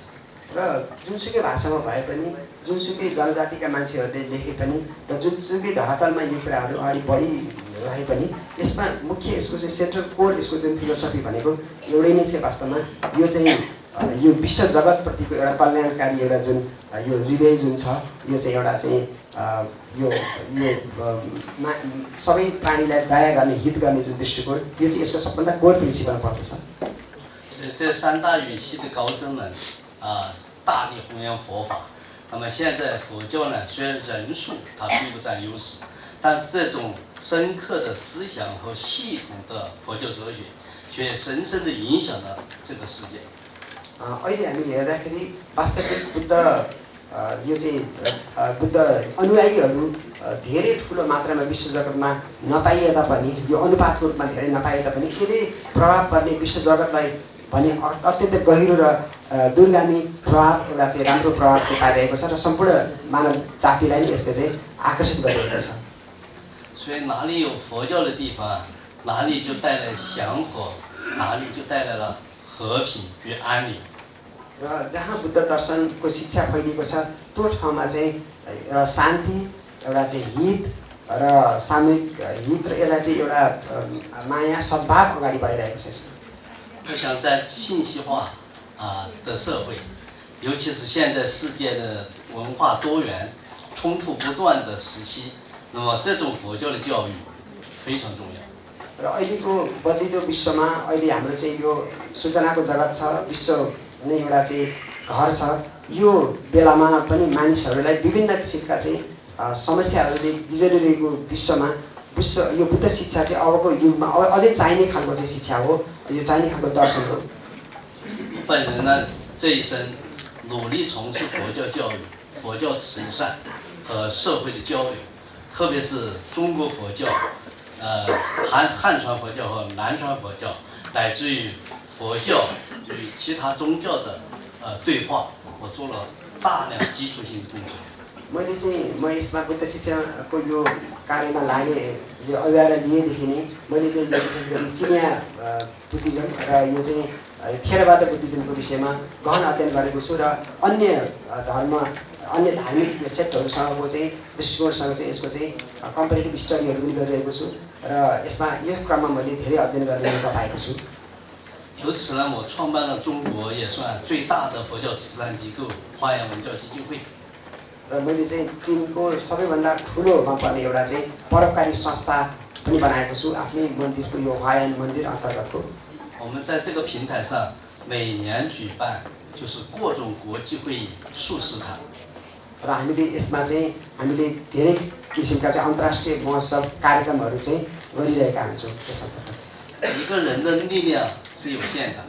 र जुनसुकै भाषामा भए पनि जुनसुकै जनजातिका मान्छेहरूले लेखे पनि र जुनसुकै धरातलमा यो कुराहरू अगाडि बढिरहे पनि यसमा मुख्य यसको चाहिँ सेन्ट्रल कोर यसको चाहिँ फिलोसफी भनेको एउटै नै छ वास्तवमा यो चाहिँ यो विश्व जगतप्रतिको एउटा कल्याणकारी एउटा जुन यो हृदय जुन छ यो चाहिँ एउटा चाहिँ यो सबै प्राणीलाई दया गर्ने हित गर्ने जुन दृष्टिकोण यो चाहिँ यसको सबभन्दा कोर प्रिन्सिपल पर्दछ 这三大语系的高僧们大力弘扬佛法。那么现在佛教呢，虽然人数它并不占优势，但是这种深刻的思想和系统的佛教哲学，却深深地影响了这个世界。 अहिले हामीले हेर्दाखेरि वास्तविक बुद्ध यो चाहिँ बुद्ध अनुयायीहरू धेरै ठुलो मात्रामा विश्व जगतमा नपाइए तापनि यो अनुपातको रूपमा धेरै नपाइए तापनि यसले प्रभाव पर्ने विश्व जगतलाई भने अत्यन्त गहिरो र दूरगामी प्रभाव एउटा चाहिँ राम्रो प्रभाव चाहिँ पाइरहेको छ र सम्पूर्ण मानव जातिलाई नै यसले चाहिँ आकर्षित गरिरहेको छ 所以哪里有佛教的地方，哪里就带来祥和，哪里就带来了和平与安宁。 र जहाँ बुद्ध दर्शनको शिक्षा फैलिएको छ त्यो ठाउँमा चाहिँ एउटा शान्ति एउटा चाहिँ हित र सामूहिक हित र यसलाई चाहिँ एउटा माया सद्भाव अगाडि बढाइरहेको छ यसले 我想在信息化的社会，尤其是现在世界的文化多元、冲突不断的时期，那么这种佛教的教育非常重要。 र अहिलेको बदलिदो विश्वमा अहिले हाम्रो चाहिँ यो सूचनाको जगत छ विश्व नै एउटा चाहिँ घर छ यो बेलामा पनि मानिसहरूलाई विभिन्न किसिमका चाहिँ समस्याहरूले बिजरिरहेको विश्वमा यो बुद्ध शिक्षा चाहिँ अबको युगमा अझै चाहिने खालको चाहिँ शिक्षा हो यो चाहिने खालको दर्शन हो 本人呢这一生努力从事佛教教育、佛教慈善和社会的交流，特别是中国佛教、汉传佛教和南传佛教，乃至于佛教与其他宗教的对话，我做了大量基础性的工作。 मैले चाहिँ म यसमा बुद्ध शिक्षाको यो कार्यमा लागेँ यो अभियान लिएदेखि नै मैले चाहिँ यो विशेष गरी चिनिया बुद्धिज्म र यो चाहिँ थेरवाद बुद्धिज्मको विषयमा गहन अध्ययन गरेको छु र अन्य धर्म अन्य धार्मिक सेक्टरहरूसँगको चाहिँ दृष्टिकोणसँग चाहिँ यसको चाहिँ कम्पेरिटिभ स्टडीहरू पनि गरिरहेको छु र यसमा यो क्रममा मैले धेरै अध्ययन गर्ने मौका पाएको छु 由此呢，我创办了中国也算最大的佛教慈善机构华严文教基金会。 र मैले चाहिँ चिनको सबैभन्दा ठुलोमा पर्ने एउटा चाहिँ परोपकारी संस्था पनि बनाएको छु आफ्नै मन्दिरको यो वायन मन्दिर अन्तर्गतको 我们在这个平台上每年举办就是各种国际会议数十场。 र हामीले यसमा चाहिँ हामीले धेरै किसिमका चाहिँ अन्तर्राष्ट्रिय महोत्सव कार्यक्रमहरू चाहिँ गरिरहेका हुन्छौँ यस अन्तर्गत 一个人的力量是有限的，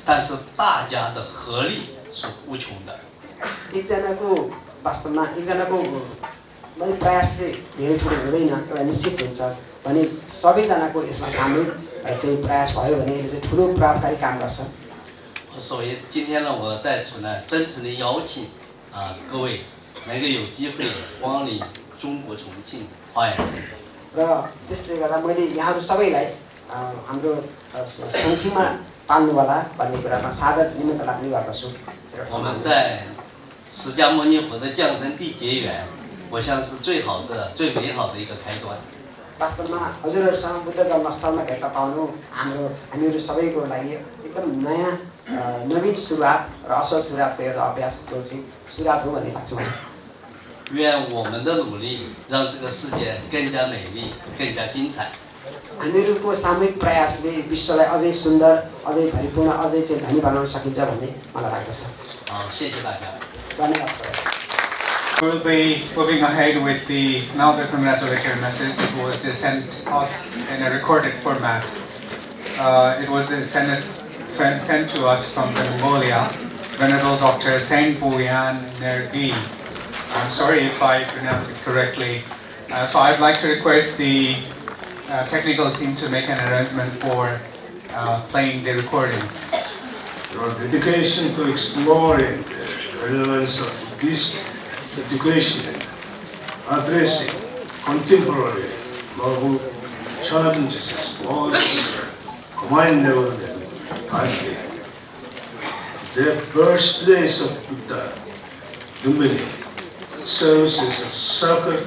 但是大家的合力是无穷的。 एकजनाको वास्तवमा एकजनाको प्रयासले धेरै ठुलो हुँदैन एउटा निश्चित हुन्छ भने सबैजनाको यसमा सामूहिक चाहिँ प्रयास भयो भने यसले चाहिँ ठुलो प्रभावकारी काम गर्छ 所以今天呢，我在此呢，真诚的邀请各位能够有机会光临中国重庆花园寺。 र त्यसले गर्दा मैले यहाँहरू सबैलाई हाम्रो重庆मा पाल्नु होला भन्ने कुरामा सादर निमन्त्रणा पनि गर्दछु 我们在释迦牟尼佛的降生地结缘，我想是最好的、最美好的一个开端。 वास्तवमा हजुरहरूसँग बुद्ध जन्मस्थलमा भेट्न पाउनु हामीहरू सबैको लागि एकदम नयाँ नवीन सुरुवात र असल सुरुवातको एउटा अभ्यासको चाहिँ सुरुवात हो भन्ने लाग्छ मलाई 愿我们的努力让这个世界更加美丽、更加精彩。 हामीहरूको सामूहिक प्रयासले विश्वलाई अझै सुन्दर अझै भरिपूर्ण अझै चाहिँ धनी बनाउन सकिन्छ भन्ने मलाई लाग्दछ 好，谢谢大家。 धन्यवाद sir We'll be moving ahead with another congratulatory message. It was sent us in a recorded format. It was sent to us from Mongolia. Venerable Dr. Saint Boyan Nergi. I'm sorry if I pronounce it correctly. So I'd like to request the technical team to make an arrangement for playing the recordings. Your dedication to exploring the relevance of Buddhist education, addressing contemporary global challenges was commendable and timely. The birthplace of Buddha, Lumbini, serves as a sacred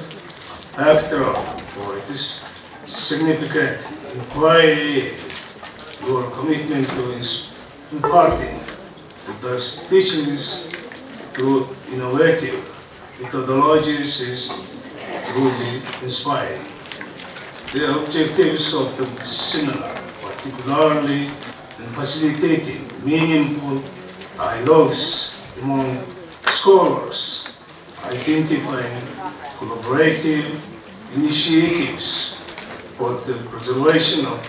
backdrop for this significant inquiry. Your commitment to imparting Buddha's teachings through innovative methodologies is truly inspiring. The objectives of the seminar, particularly in facilitating meaningful dialogues among scholars, identifying collaborative initiatives for the preservation of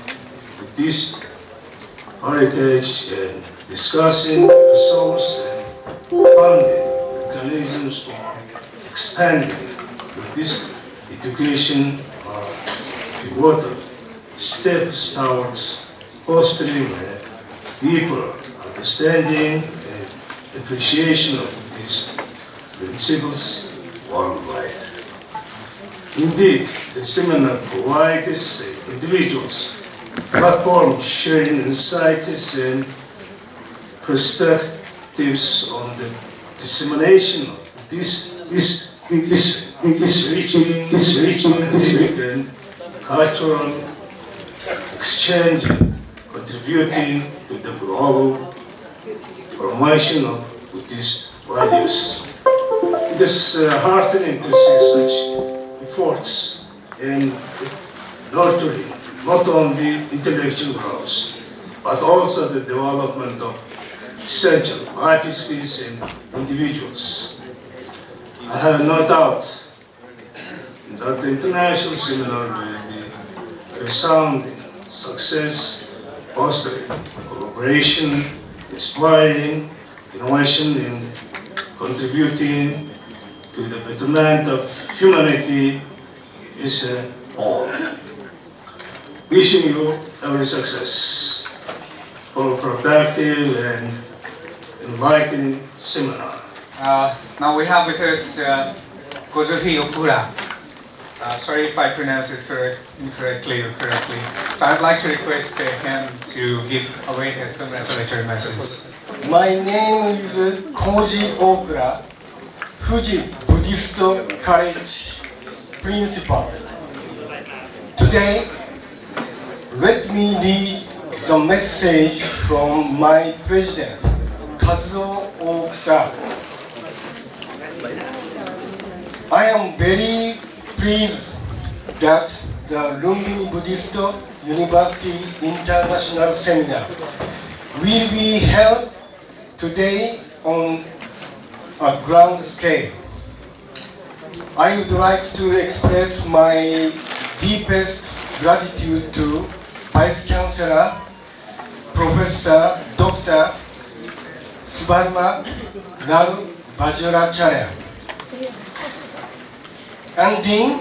Buddhist heritage and discussing resource and funding mechanisms for expanding Buddhist education are pivotal steps towards fostering a deeper understanding and appreciation of these principles worldwide. Indeed, the seminar provides individuals platform sharing insights and perspectives on the dissemination of this reaching and cultural exchange, contributing to the global promotion of Buddhist values. It is heartening to see such efforts in nurturing not only intellectual growth, but also the development of essential life skills in individuals. I have no doubt that the international seminar will be a resounding success, fostering collaboration, inspiring innovation, and contributing to the betterment of humanity is all. Wishing you every success for a productive and enlightening seminar. Now we have with us Gojohi Okura. Sorry if I pronounce this incorrectly or correctly. So I'd like to request him to give away his congratulatory message. My name is Koji Okura, Fuji Buddhist College Principal. Today, let me read the message from my president, Kazuo Okusa. I am very pleased that the Lumbini Buddhist University International Seminar will be held today on a grand scale. I would like to express my deepest gratitude to Vice Chancellor, Professor Dr. Swarma Lal Vajracharya. And Dean,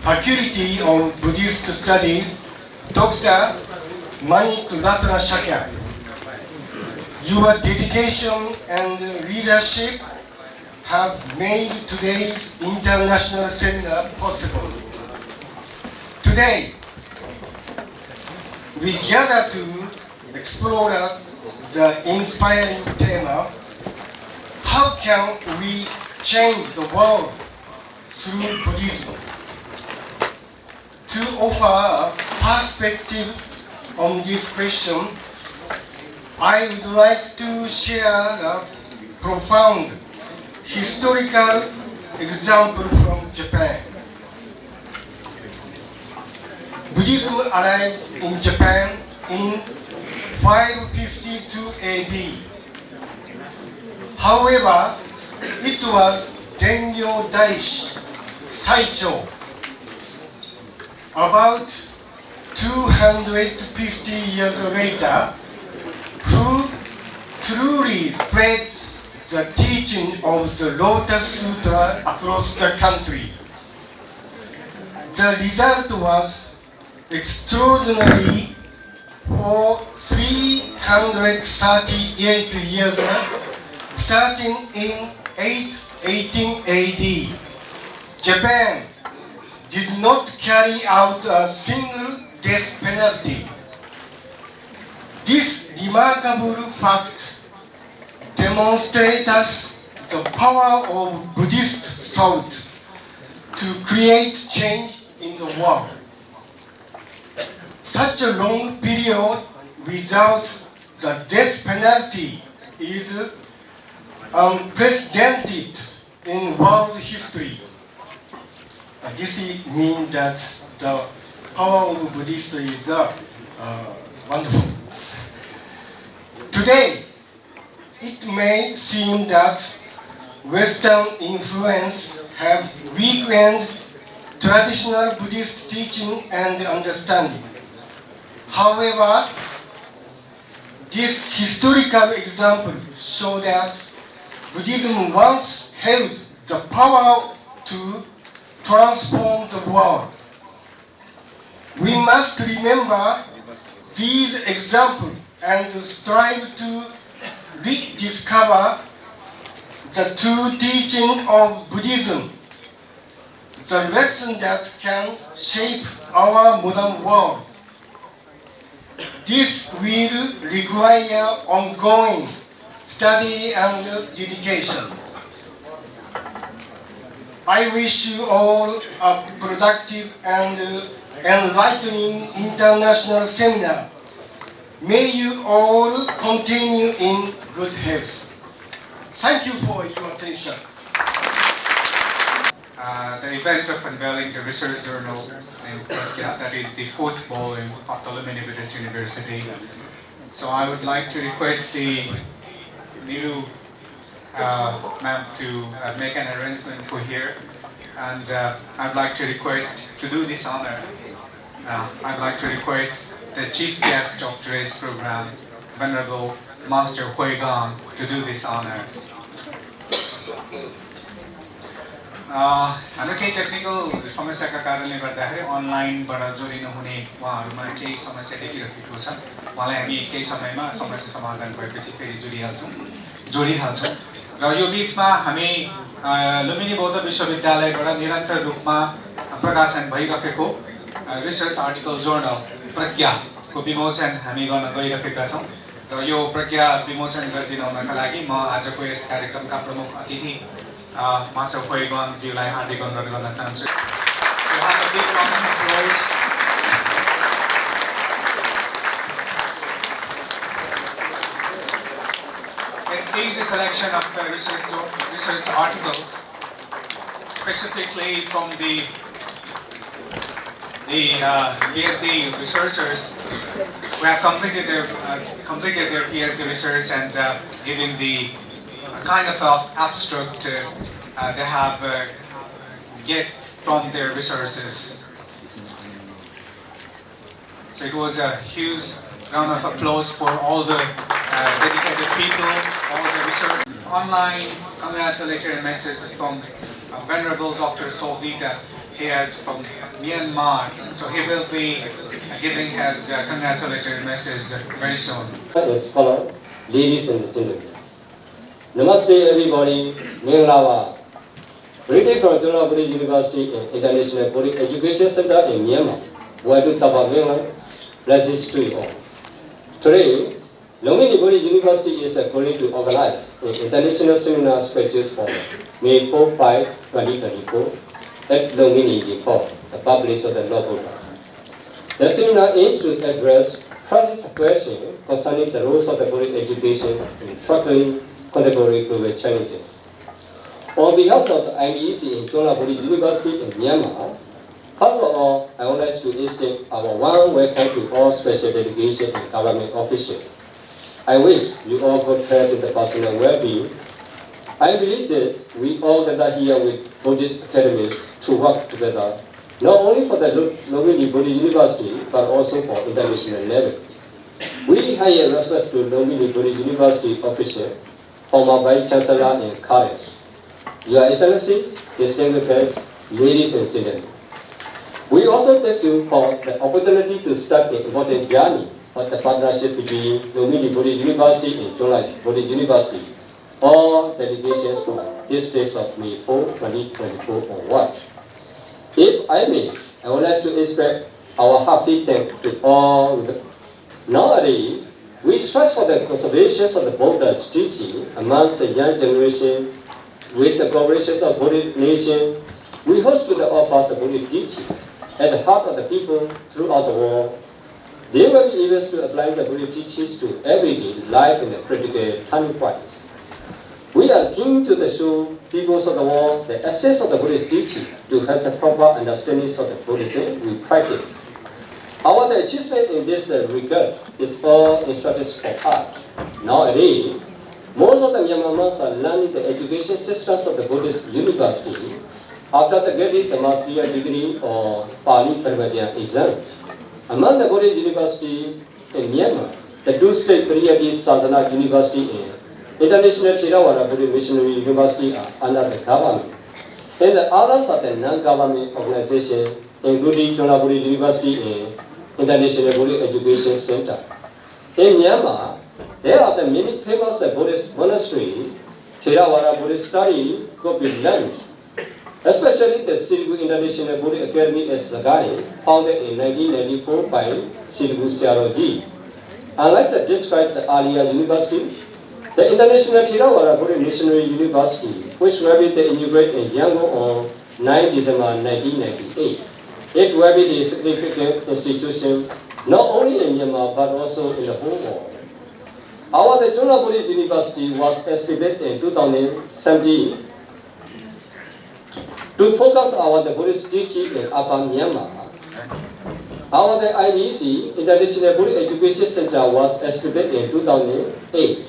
Faculty of Buddhist Studies, Dr. Manik Ratna Shakya. Your dedication and leadership have made today's international seminar possible. Today, we gather to explore the inspiring theme of how can we change the world through Buddhism. To offer a perspective on this question, I would like to share a profound historical example from Japan. Buddhism arrived in Japan in 552 AD. However, it was Dengyo Daishi Saicho, about 250 years later, who truly spread the teaching of the Lotus Sutra across the country. The result was extraordinary. For 338 years, starting in 818 AD, Japan did not carry out a single death penalty. This remarkable fact demonstrates the power of Buddhist thought to create change in the world. Such a long period without the death penalty is unprecedented in world history. This means that the power of Buddhist is wonderful. Today, it may seem that Western influence have weakened traditional Buddhist teaching and understanding. However, this historical example shows that Buddhism once held the power to transform the world. We must remember these examples and strive to rediscover the true teaching of Buddhism, the lesson that can shape our modern world. This will require ongoing study and dedication. I wish you all a productive and enlightening international seminar. May you all continue in good health. Thank you for your attention. The event of unveiling the research journal named Birthplace, that is the 4th volume of the Lumbini Buddhist University. So I would like to request the new ma'am to make an arrangement for here, and I'd like to request to do this honor. I'd like to request the chief guest of today's program, Venerable Master Hui Gang, to do this honor. हाम्रो केही technical समस्याका कारणले गर्दाखेरि अनलाइनबाट जोडिनु हुने उहाँहरूमा केही समस्या देखिरहेको छ। उहाँलाई हामी केही समयमा समस्या समाधान भएपछि फेरि जोडिहाल्छौँ। र यो बिचमा हामी लुम्बिनी बौद्ध विश्वविद्यालयबाट निरन्तर रूपमा प्रकाशन भइरहेको रिसर्च आर्टिकल जर्नल प्रज्ञाको विमोचन हामी गर्न गइरहेका छौँ। र यो प्रज्ञा विमोचन गरिदिनका लागि म आजको यस कार्यक्रमका प्रमुख अतिथि Master Hui Gang जीलाई हार्दिक अनुरोध गर्न चाहन्छु। It is a collection of research articles, specifically from the PhD researchers who have completed their PhD research and giving the kind of abstract they have get from their researches. So it was a huge round of applause for all the dedicated people, all the research. Online congratulatory message from Venerable Dr. Solvita. He is from Myanmar, so he will be giving his congratulatory message very soon. Scholar, ladies and gentlemen. Namaste everybody, Minglawa. Greeting from Buddhist University and International Buddhist Education Center in Myanmar. Wadu Taba Mingla, blessings to you all. Today, Lumbini Buddhist University is going to organize an international seminar scheduled for May 4-5, 2024 at Lumbini Depot, the Birthplace of the Lord Buddha. The seminar aims to address process questions concerning the roles of the Buddhist education in tackling contemporary global challenges. On behalf of the IBEC in Chona Buddhist University in Myanmar, first of all, I would like to extend our warm welcome to all special delegation and government officials. I wish you all good health in the personal well-being. I believe this, we all gather here with Buddhist Academy to work together, not only for the Lumbini Buddhist University, but also for international level. We hire respect to Lumbini Buddhist University officials, former Vice Chancellor and College. Your Excellency, distinguished guests, ladies and gentlemen. We also thank you for the opportunity to start the important journey of the partnership between Lumbini Buddhist University and Chona Buddhist University. All delegations from this days of May 4, 2024 onward. If I may, I would like to express our happy thanks to all. Nowadays, we strive for the conservation of the Buddha's teaching amongst the young generation. With the collaboration of Buddhist nation, we hope to offer the Buddhist teaching at the heart of the people throughout the world. They will be able to apply the Buddhist teachings to everyday life in a practical turning point. We are keen to show peoples of the world the essence of the Buddhist teaching to have the proper understanding of the Buddhism we practice. Our achievement in this regard is all instructed for art. Nowadays, most of the Myanmars are learning the education systems of the Buddhist university after getting the master's degree or Pali Parvatiya exam. Among the Buddhist university in Myanmar, the two state Pariyati Sadhana University and International Theravada Buddhist Missionary University are under the government. And the others are the non-government organizations, including Chona Buddhist University and International Buddhist Education Center. In Myanmar, there are the many famous Buddhist monasteries. Theravada Buddhist study could be learned, especially the Silgu International Buddhist Academy at Sagari, founded in 1994 by Silgu Siaroji. Unlike the described earlier university, the International Theravada Buddhist Missionary University, which will be inaugurated in Yangon on 9 December 1998, it will be a significant institution not only in Myanmar but also in the whole world. Our Chona Buddhist University was established in 2017 to focus on the Buddhist teaching in Upper Myanmar. Our IBEC, International Buddhist Education Center, was established in 2008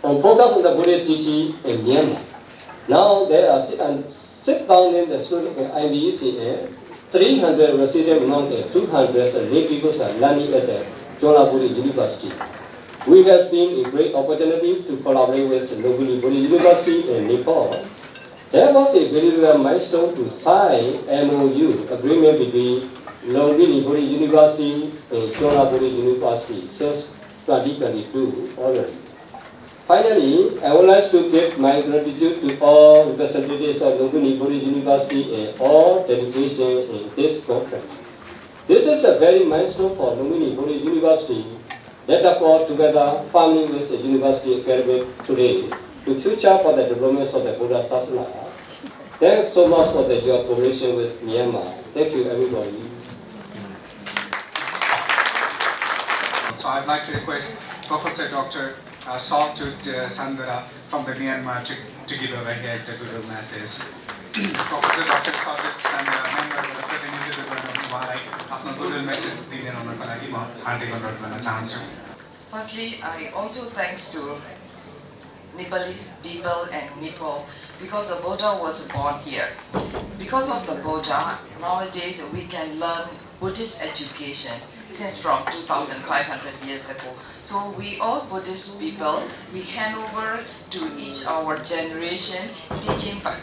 on focus on the Buddhist teaching in Myanmar. Now there are 6,000 students in IBEC and 300 residents among the 200 lay people are learning at the Chona Buddhist University. We have been a great opportunity to collaborate with Lumbini Buddhist University in Nepal. There was a very rare milestone to sign MOU agreement between Lumbini Buddhist University and Chona Buddhist University since 2022 already. Finally, I would like to give my gratitude to all representatives of Lumbini Buddhist University and all delegations in this conference. This is a very milestone for Lumbini Buddhist University that are brought together farming with the university academy today to future for the development of the Buddha Sasana. Thanks so much for your cooperation with Myanmar. Thank you, everybody. So I'd like to request Professor Dr. Saltut Sandra from the Myanmar to give over here the Guru message. Professor Dr. Saltut Sandra, member of the प्रतिनिधित्व गर्न उहाँलाई आफ्नो गुरु message दिने हुनको लागि म हार्दिक अनुरोध गर्न चाहन्छु. Firstly, I also thanks to Nepalese people and Nepal because the Buddha was born here. Because of the Buddha, nowadays we can learn Buddhist education. since from 2,500 years ago. So we all Buddhist people, we hand over to each our generation teaching by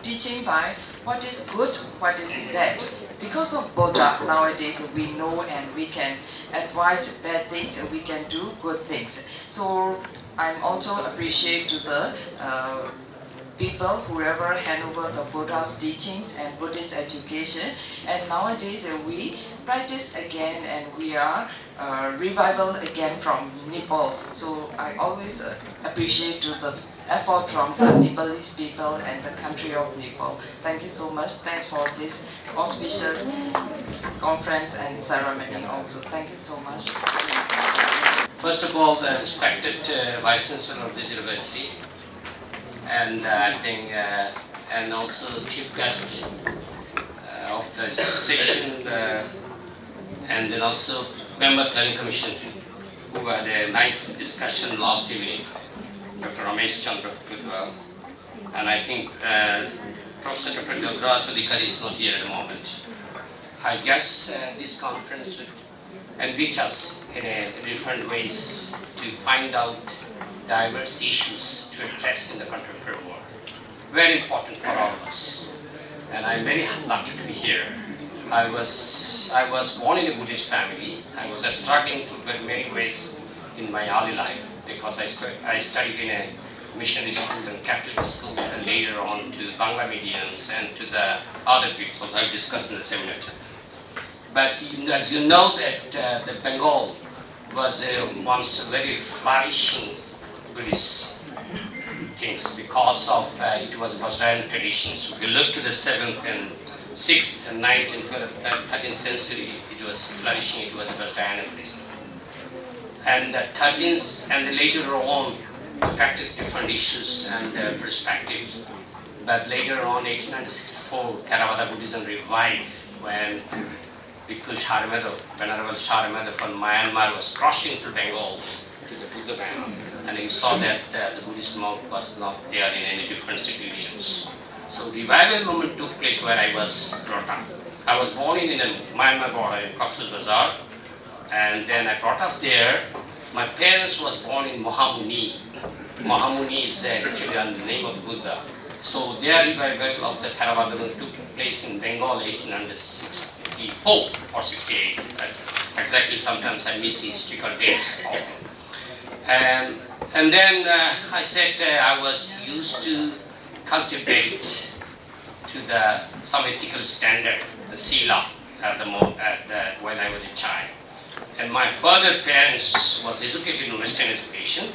teaching by what is good, what is bad. Because of Buddha, nowadays we know and we can avoid bad things and we can do good things. So I'm also appreciate to the people, whoever hand over the Buddha's teachings and Buddhist education. And nowadays we practice again and we are revival again from Nepal. So I always appreciate to the effort from the Nepalese people and the country of Nepal. Thank you so much. Thanks for this auspicious conference and ceremony also. Thank you so much. First of all, the respected Vice Chancellor of this university, and I think, and also chief guest of the session, and then also member planning commission, who had a nice discussion last evening. Dr. Ramesh Chandra as well, and I think Professor Dr. Gilras Adhikari is not here at the moment. I guess this conference would enrich us in different ways to find out diverse issues to address in the contemporary world. Very important for all of us, and I'm very lucky to be here. I was born in a Buddhist family. I was struggling in many ways in my early life, because I studied in a missionary school and Catholic school, and later on to Bangla mediums and to the other people I've discussed in the seminar. But as you know that the Bengal was once a very flourishing Buddhist things because of it was Vajrayana traditions. If you look to the 7th and 6th and 9th and 12th and 13th century, it was flourishing, it was Vajrayana Buddhism. And the 13th and later on, we practiced different issues and perspectives. But later on, 1864, Theravada Buddhism revived when Bhikkhu Sharamada, Venerable Sharamada from Myanmar was crossing to Bengal to the Buddha Bank. And he saw that the Buddhist monk was not there in any different situations. So revival movement took place where I was brought up. I was born in a Myanmar border in Cox's Bazar. And then I brought up there. My parents was born in Mahamuni. Mahamuni is actually the name of Buddha. So their revival of the Theravada took place in Bengal 1864 or 68. Exactly, sometimes I miss historical dates. And then I said I was used to cultivate to some ethical standard, the sila, when I was a child. And my father parents was educated in Western education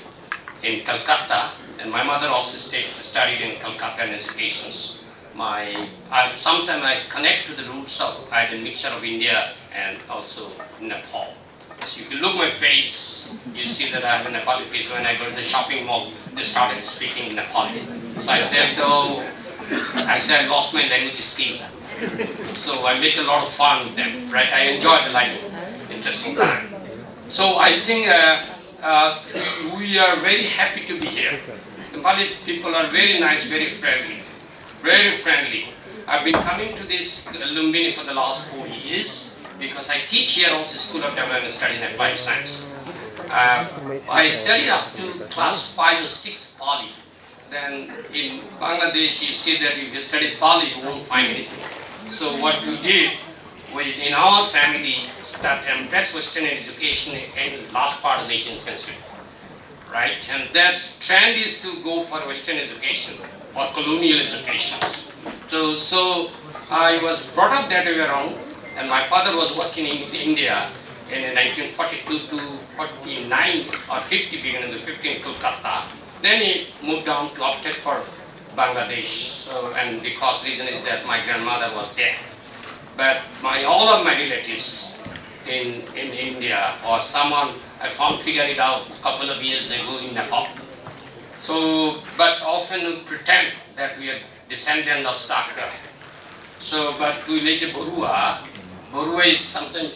in Calcutta, and my mother also studied in Calcutta in educations. Sometimes I connect to the roots of I had a mixture of India and also Nepal. So if you look my face, you see that I have a Nepali face. When I go to the shopping mall, they started speaking Nepali. So I said, I lost my language skill. So I make a lot of fun with them, right? I enjoy the language. Interesting time. So I think we are very happy to be here. Nepali people are very nice, very friendly, very friendly. I've been coming to this Lumbini for the last 4 years because I teach here also School of Development Studies in Applied Science. I studied up to class 5 or 6 Pali. Then in Bangladesh, you see that if you study Pali, you won't find anything. So what we did, in our family, started embrace Western education in the last part of the 18th century, right? And that trend is to go for Western education or colonial education. So I was brought up that way around, and my father was working in India in 1942 to 49 or 50, beginning in the 50 in Kolkata. Then he moved down to opted for Bangladesh, and because reason is that my grandmother was there. But all of my relatives in India or someone I figured it out a couple of years ago in Nepal. So, but often we pretend that we are descendant of Sakra. So, but we make the Borua. Borua is something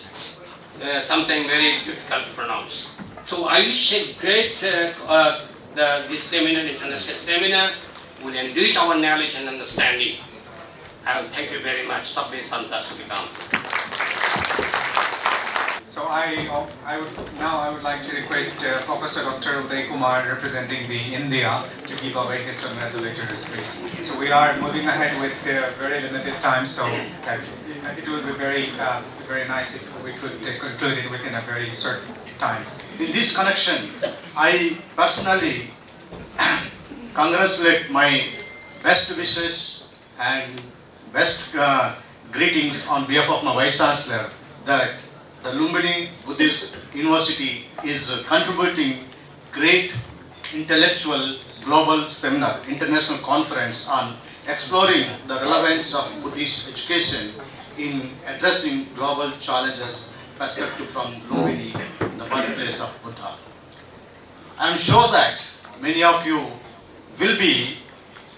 very difficult to pronounce. So I wish a great this seminar, international seminar, will enrich our knowledge and understanding. Thank you very much. Sabbe Santa Sukham. So I would like to request Professor Dr. Uday Kumar representing the India to give away his congratulatory speech. So we are moving ahead with very limited time, so it will be very nice if we could conclude it within a very certain time. In this connection, I personally congratulate my best wishes and best greetings on behalf of my Vice Chancellor that the Lumbini Buddhist University is contributing great intellectual global seminar, international conference on exploring the relevance of Buddhist education in addressing global challenges perspective from Lumbini, the birthplace of Buddha. I am sure that many of you will be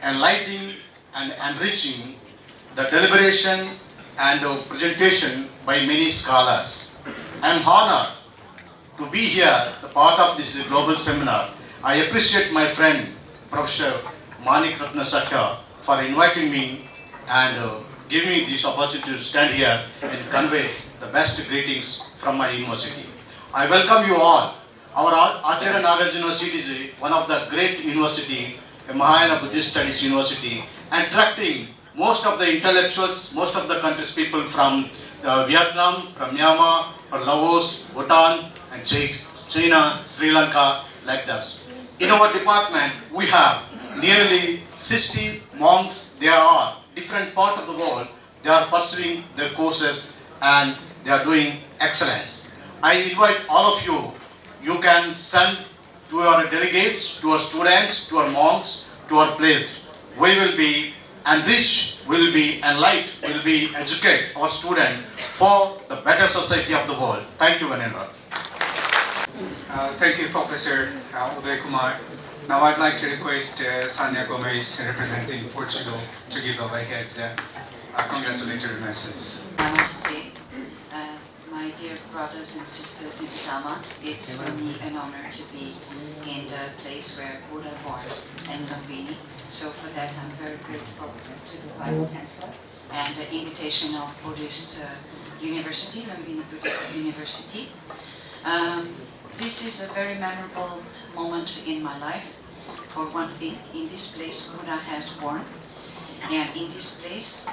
enlightening and enriching the deliberation and presentation by many scholars. I am honored to be here, the part of this global seminar. I appreciate my friend, Professor Manik Ratna Sakya, for inviting me and giving me this opportunity to stand here and convey the best greetings from my university. I welcome you all. Our Acharya Nagarjuna University is one of the great university, a Mahayana Buddhist Studies University, attracting most of the intellectuals, most of the country's people from Vietnam, from Myanmar, from Laos, Bhutan, and China, Sri Lanka, like this. In our department, we have nearly 60 monks. They are different part of the world. They are pursuing their courses and they are doing excellence. I invite all of you. You can send to our delegates, to our students, to our monks, to our place. We will be enriched, will be enlightened, will be educate our student for the better society of the world. Thank you, Vanendra. Thank you, Professor Uday Kumar. Now I'd like to request Sanya Gomez, representing Portugal, to give away his congratulatory message. Namaste, my dear brothers and sisters in the Dhamma. It's for me an honor to be in the place where Buddha born in Lumbini. So for that I'm very grateful to the Vice Chancellor and the invitation of Buddhist University, Lumbini Buddhist University. This is a very memorable moment in my life. For one thing, in this place Buddha has born, and in this place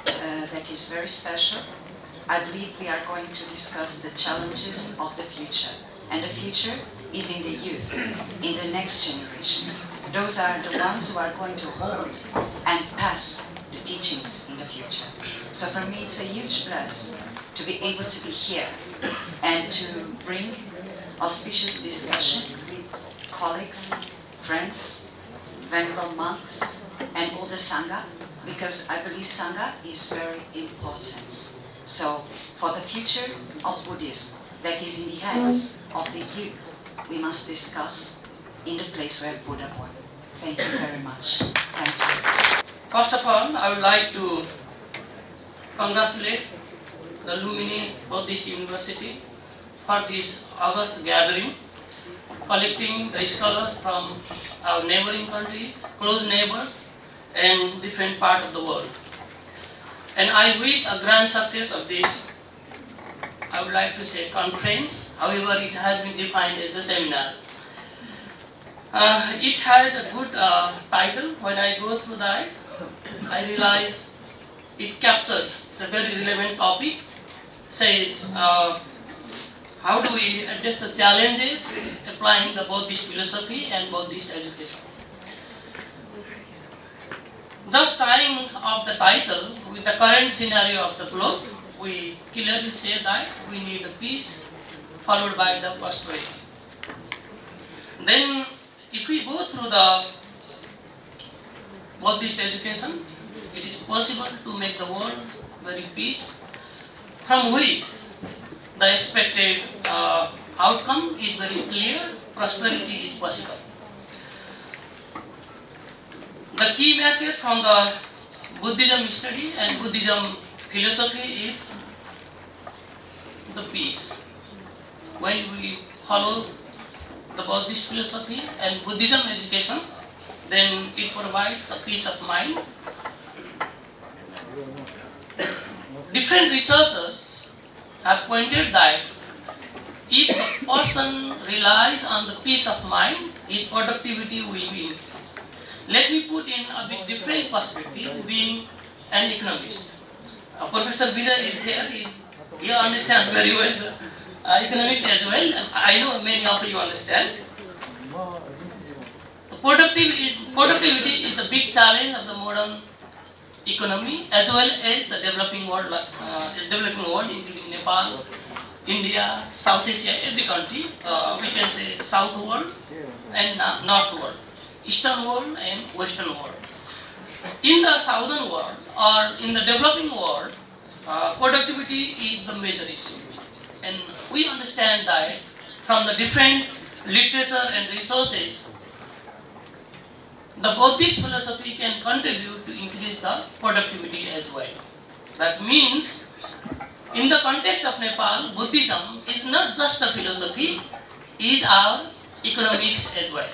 that is very special, I believe we are going to discuss the challenges of the future. And the future is in the youth, in the next generations. Those are the ones who are going to hold and pass the teachings in the future. So for me it's a huge bless to be able to be here and to bring auspicious discussion with colleagues, friends, venerable monks, and all the Sangha, because I believe Sangha is very important. So, for the future of Buddhism that is in the hands of the youth, we must discuss in the place where Buddha born. Thank you very much. Thank you. First of all, I would like to congratulate the Lumbini Buddhist University for this August gathering, collecting the scholars from our neighboring countries, close neighbors, and different parts of the world. And I wish a grand success of this, I would like to say, conference. However, it has been defined as the seminar. It has a good title. When I go through that, I realize it captures the very relevant topic. Says, how do we address the challenges applying the Buddhist philosophy and Buddhist education? Just tying up the title with the current scenario of the globe, we clearly say that we need a peace followed by the prosperity. Then, if we go through the Buddhist education, it is possible to make the world very peace, from which the expected outcome is very clear, prosperity is possible. The key message from the Buddhism study and Buddhism philosophy is the peace. When we follow the Buddhist philosophy and Buddhism education, then it provides a peace of mind. Different researchers have pointed that if the person relies on the peace of mind, his productivity will be increased. Let me put in a bit different perspective, being an economist. Professor Bidar is here, he understands very well the economics as well. I know many of you understand. The productivity is the big challenge of the modern economy as well as the developing world, including Nepal, India, South Asia, every country. We can say South world and North world, Eastern world and Western world. In the Southern world or in the developing world, productivity is the major issue. And we understand that from the different literature and resources, the Buddhist philosophy can contribute to increase the productivity as well. That means, in the context of Nepal, Buddhism is not just a philosophy, it is our economics as well.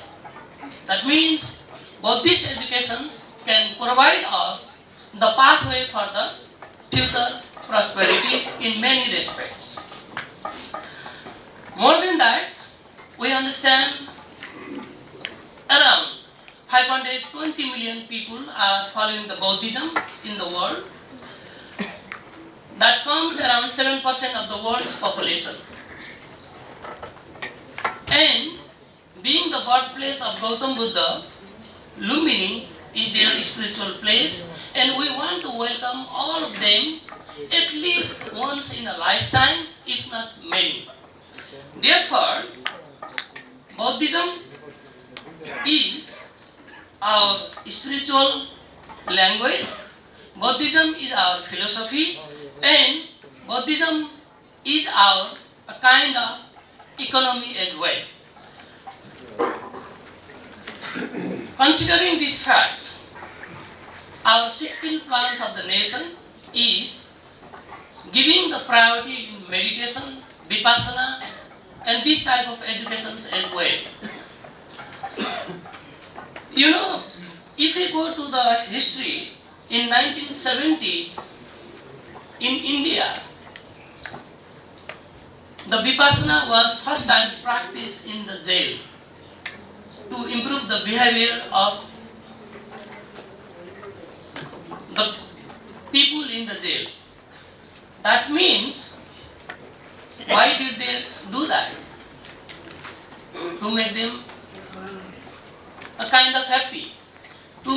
That means, Buddhist educations can provide us the pathway for the future prosperity in many respects. More than that, we understand around 520 million people are following the Buddhism in the world. That comes around 7% of the world's population. And being the birthplace of Gautam Buddha, Lumbini is their spiritual place, and we want to welcome all of them at least once in a lifetime, if not many. Therefore, Buddhism is our spiritual language, Buddhism is our philosophy, and Buddhism is our kind of economy as well. Considering this fact, our 16th plan of the nation is giving the priority in meditation, vipassana, and this type of educations as well. You know, if we go to the history, in 1970s, in India, the vipassana was first time practiced in the jail to improve the behavior of the people in the jail. That means, why did they do that? To make them a kind of happy, to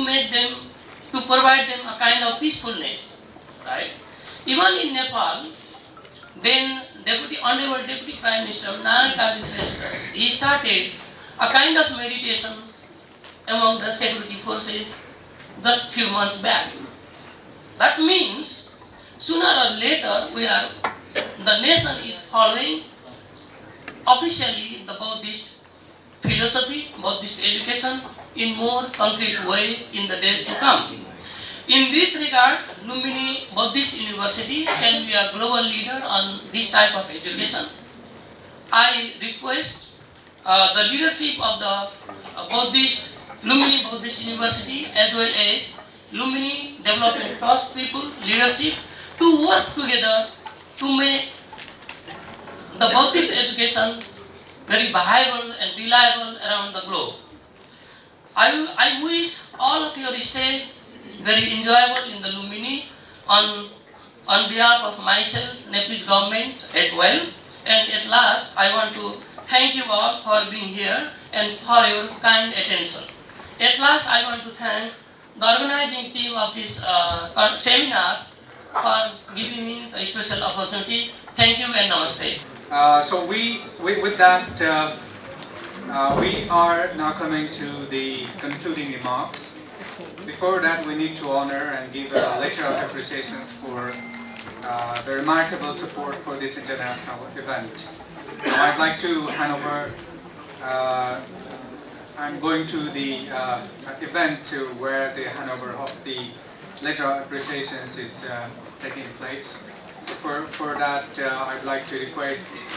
provide them a kind of peacefulness, right? Even in Nepal, then Honorable Deputy Prime Minister Narayana Shrestha, he started a kind of meditations among the security forces just few months back. That means, sooner or later, the nation is following officially the Buddhist philosophy, Buddhist education in more concrete way in the days to come. In this regard, Lumbini Buddhist University can be a global leader on this type of education. I request the leadership of the Lumbini Buddhist University as well as Lumbini Development Trust people leadership to work together to make the Buddhist education very viable and reliable around the globe. I wish all of you stay very enjoyable in the Lumbini on behalf of myself, Nepalese government as well. And at last, I want to thank you all for being here and for your kind attention. At last, I want to thank the organizing team of this seminar for giving me a special opportunity. Thank you and namaste. So with that, we are now coming to the concluding remarks. Before that, we need to honor and give a letter of appreciation for the remarkable support for this international event. Now I'd like to hand over, I'm going to the event where the handover of the letter of appreciation is taking place. So for that, I'd like to request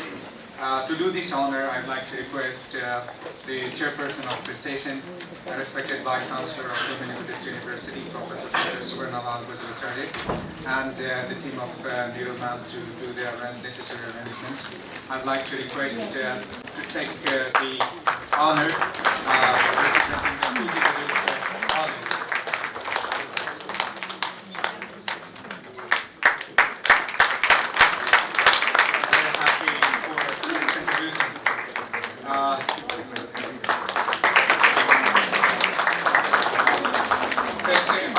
To do this honor, I'd like to request the chairperson of the session, respected Vice Chancellor of Lumbini Buddhist University, Professor Dr. Suvarnalal Gujracharya, and the team of Relevance to do their necessary arrangement. I'd like to request to take the honor representing the Buddhist audience.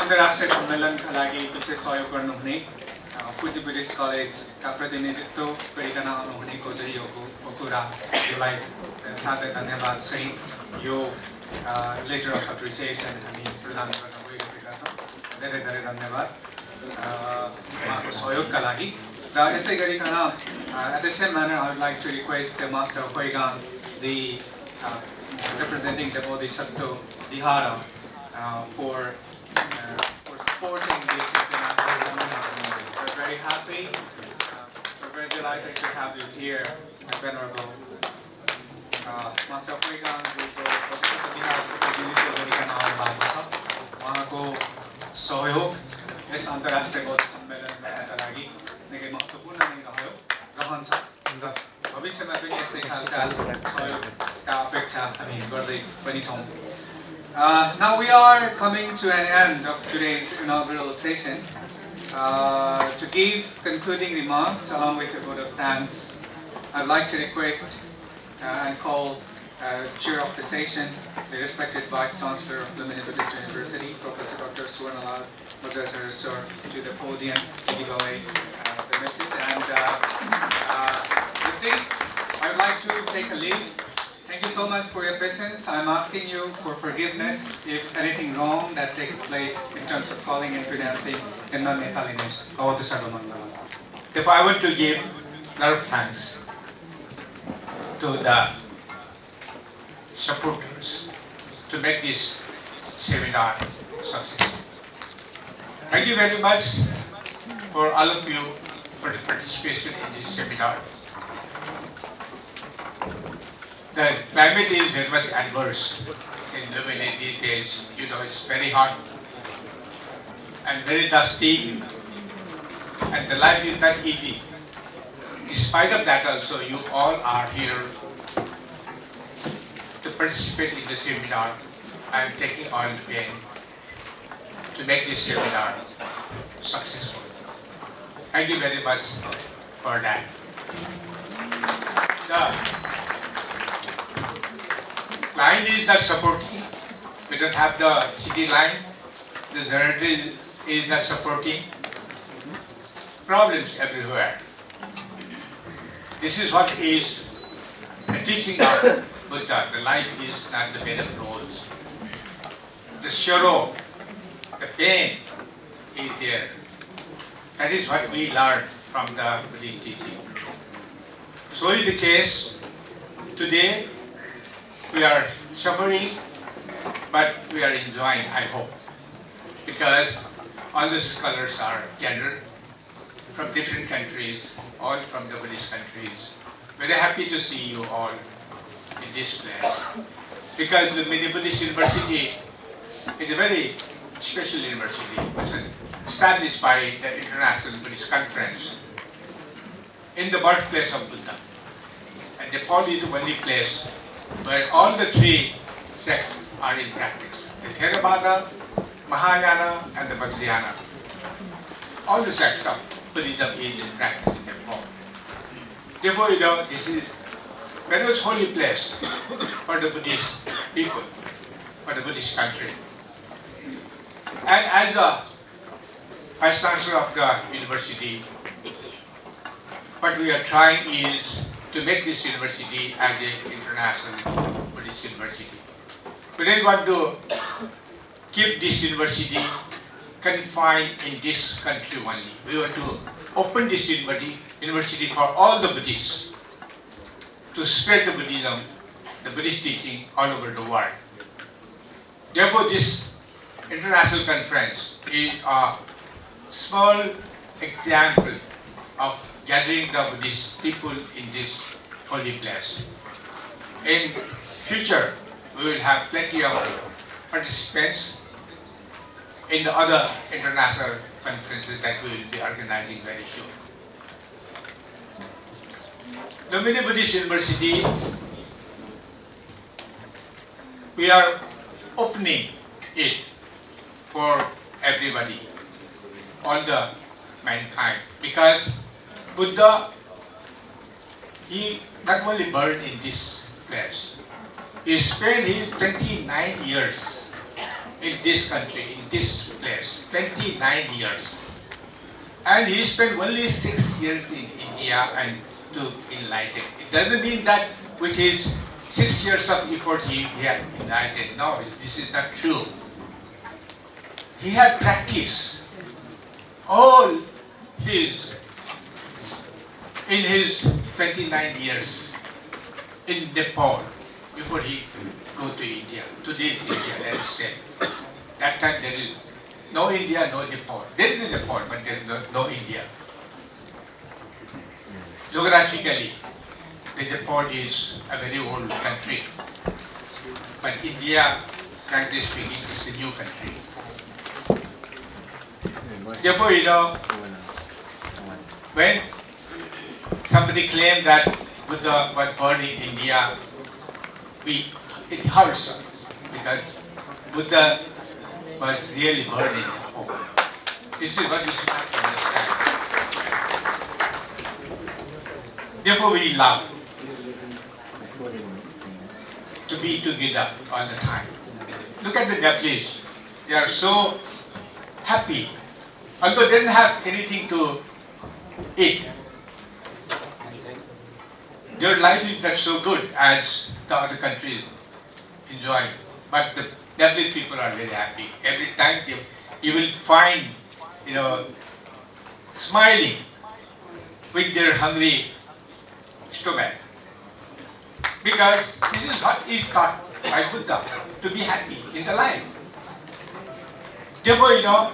अन्तर्राष्ट्रिय सम्मेलनका लागि विशेष सहयोग गर्नुहुने पूज्य Buddhist कलेजका प्रतिनिधित्व गरिकन आउनुहुनेको चाहिँ यो कुरालाई साथै धन्यवाद चाहिँ यो लेटर अफ एप्रिसिएसन हामी प्रदान गर्न गइरहेका छौँ। धेरै धेरै धन्यवाद उहाँको सहयोगका लागि। र यसै गरिकन at the same manner I would like to request Master Huigan, the representing the Bodhisattva Vihara, for supporting this international seminar. We're very happy, we're very delighted to have you here, Venerable Master Huigan, जो Bodhisattva Vihara को प्रतिनिधित्व गरिकन आउनु भएको छ। उहाँको सहयोग yes अन्तर्राष्ट्रिय बौद्ध सम्मेलन गर्नका लागि निकै महत्त्वपूर्ण नै रहन्छ र भविष्यमा पनि यस्तै खालका सहयोगका अपेक्षा हामी गर्दै पनि छौँ। Now we are coming to an end of today's inaugural session. To give concluding remarks along with a vote of thanks, I'd like to request and call Chair of the session, the respected Vice Chancellor of Lumbini Buddhist University, Professor Dr. Suvarnalal Gujracharya sir, to the podium to give away the message. And with this, I would like to take a leave. Thank you so much for your patience. I'm asking you for forgiveness if anything wrong that takes place in terms of calling and pronouncing in non-Nepali names. If I were to give a lot of thanks to the supporters to make this seminar successful. Thank you very much for all of you for the participation in this seminar. The climate is very much adverse in Lumbini these days. You know, it's very hot and very dusty, and the life is not easy. Despite of that also, you all are here to participate in the seminar. I am taking all the pain to make this seminar successful. Thank you very much for that. The line is not supporting. We don't have the city line. The generator is not supporting. Problems everywhere. This is what is the teaching of Buddha. The life is not the bed of roses. The sorrow, the pain is there. That is what we learn from the Buddhist teaching. So is the case today. We are suffering, but we are enjoying, I hope, because all the scholars are gathered from different countries, all from the Buddhist countries. Very happy to see you all in this place, because the Lumbini Buddhist University is a very special university, which was established by the International Buddhist Conference in the birthplace of Buddha. And Nepal is the only place where all the three sects are in practice. The Theravada, Mahayana, and the Vajrayana. All the sects of Buddhism is in practice in Nepal. Therefore, you know, this is a very much holy place for the Buddhist people, for the Buddhist country. And as a Vice Chancellor of the university, what we are trying is to make this university as an international Buddhist university. We don't want to keep this university confined in this country only. We want to open this university for all the Buddhists to spread the Buddhism, the Buddhist teaching all over the world. Therefore, this international conference is a small example of gathering the Buddhist people in this holy place. In future, we will have plenty of participants in the other international conferences that we will be organizing very soon. Lumbini Buddhist University, we are opening it for everybody, all the mankind, because Buddha, he not only born in this place, he spent his 29 years in this country, in this place, 29 years. And he spent only 6 years in India and to enlighten. It doesn't mean that with his 6 years of effort he had enlightened. No, this is not true. He had practiced all his, in his 29 years in Nepal before he go to India. Today's India, let us say. That time there is no India, no Nepal. There is Nepal, but there is no India. Geographically, the Nepal is a very old country, but India, frankly speaking, is a new country. Therefore, you know, when somebody claimed that Buddha was born in India, it hurts us because Buddha was really born in Nepal. This is what you should have to understand. Therefore, we love to be together all the time. Look at the Nepalese. They are so happy. Although they didn't have anything to eat, their life is not so good as the other countries enjoying. But the Nepalese people are very happy. Every time you will find, you know, smiling with their hungry stomach. Because this is what is taught by Buddha, to be happy in the life. Therefore, you know,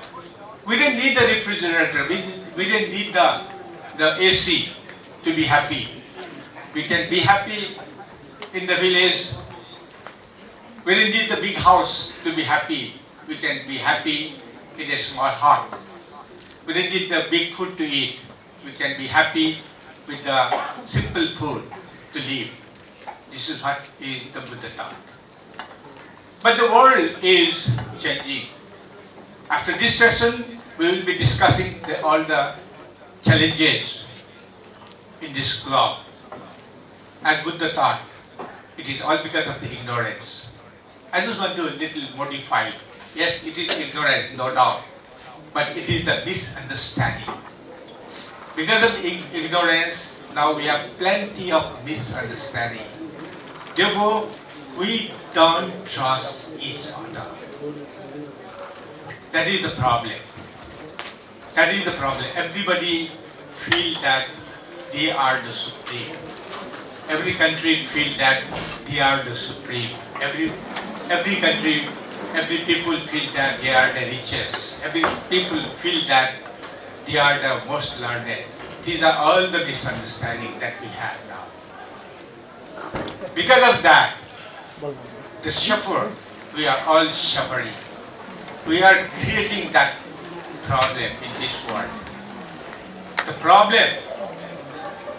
we didn't need the refrigerator, we didn't need the AC to be happy. We can be happy in the village. We didn't need the big house to be happy. We can be happy in a small hut. We didn't need the big food to eat. We can be happy with the simple food to live. This is what is the Buddha taught. But the world is changing. After this session, we will be discussing all the challenges in this globe. As Buddha taught, it is all because of the ignorance. I just want to little modify. Yes, it is ignorance, no doubt, but it is the misunderstanding. Because of ignorance, now we have plenty of misunderstanding. Therefore, we don't trust each other. That is the problem. That is the problem. Everybody feels that they are the supreme. Every country feels that they are the supreme. Every country, every people feel that they are the richest. Every people feel that they are the most learned. These are all the misunderstandings that we have now. Because of that, the suffer, we are all suffering. We are creating that problem in this world. The problem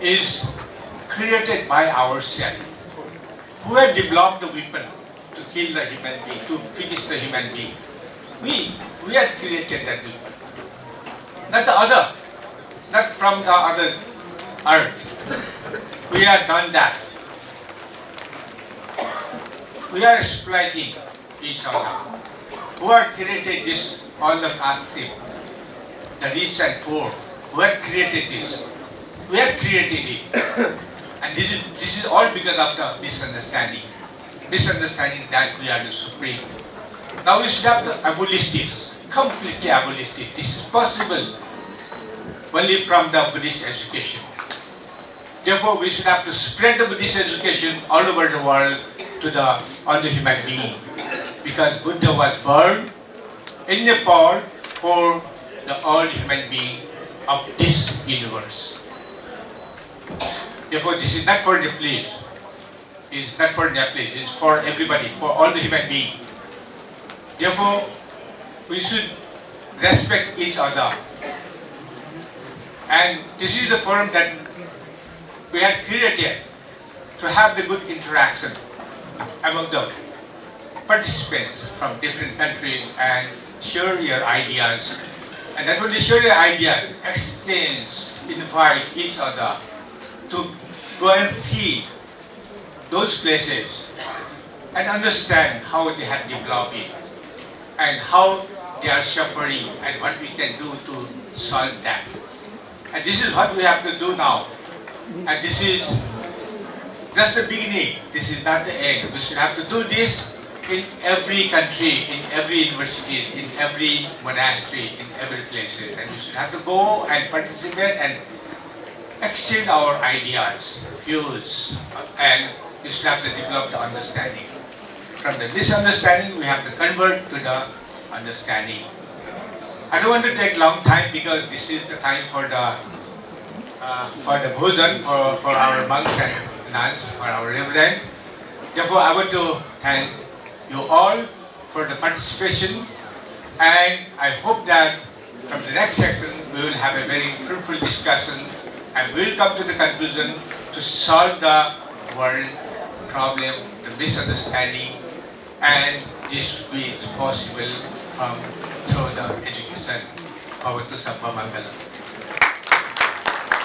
is created by ourselves. Who had developed the weapon to kill the human being, to finish the human being? We had created that weapon. Not the other, not from the other earth. We have done that. We are exploiting each other. Who have created this, all the caste, the rich and poor? Who have created this? We have created it. And this is all because of the misunderstanding. Misunderstanding that we are the supreme. Now we should have to abolish this. Completely abolish this. This is possible only from the Buddhist education. Therefore, we should have to spread the Buddhist education all over the world to all the human beings. Because Buddha was born in Nepal for all human beings of this universe. Therefore, this is not for the police. It's not for Nepalese. It's for everybody, for all the human beings. Therefore, we should respect each other. And this is the forum that we have created to have the good interaction among the participants from different countries and share your ideas. And not only share your ideas, exchange, invite each other to go and see those places and understand how they have developed it and how they are suffering and what we can do to solve that. And this is what we have to do now. And this is just the beginning. This is not the end. We should have to do this in every country, in every university, in every monastery, in every place. And we should have to go and participate and exchange our ideas, views, and we should have to develop the understanding. From the misunderstanding, we have to convert to the understanding. I don't want to take long time because this is the time for the bhojan, for our monks and nuns, for our reverend. Therefore, I want to thank you all for the participation, and I hope that from the next section we will have a very fruitful discussion and we will come to the conclusion to solve the world problem, the misunderstanding, and this is possible through the education. Bhavatu Sabha Mangalam.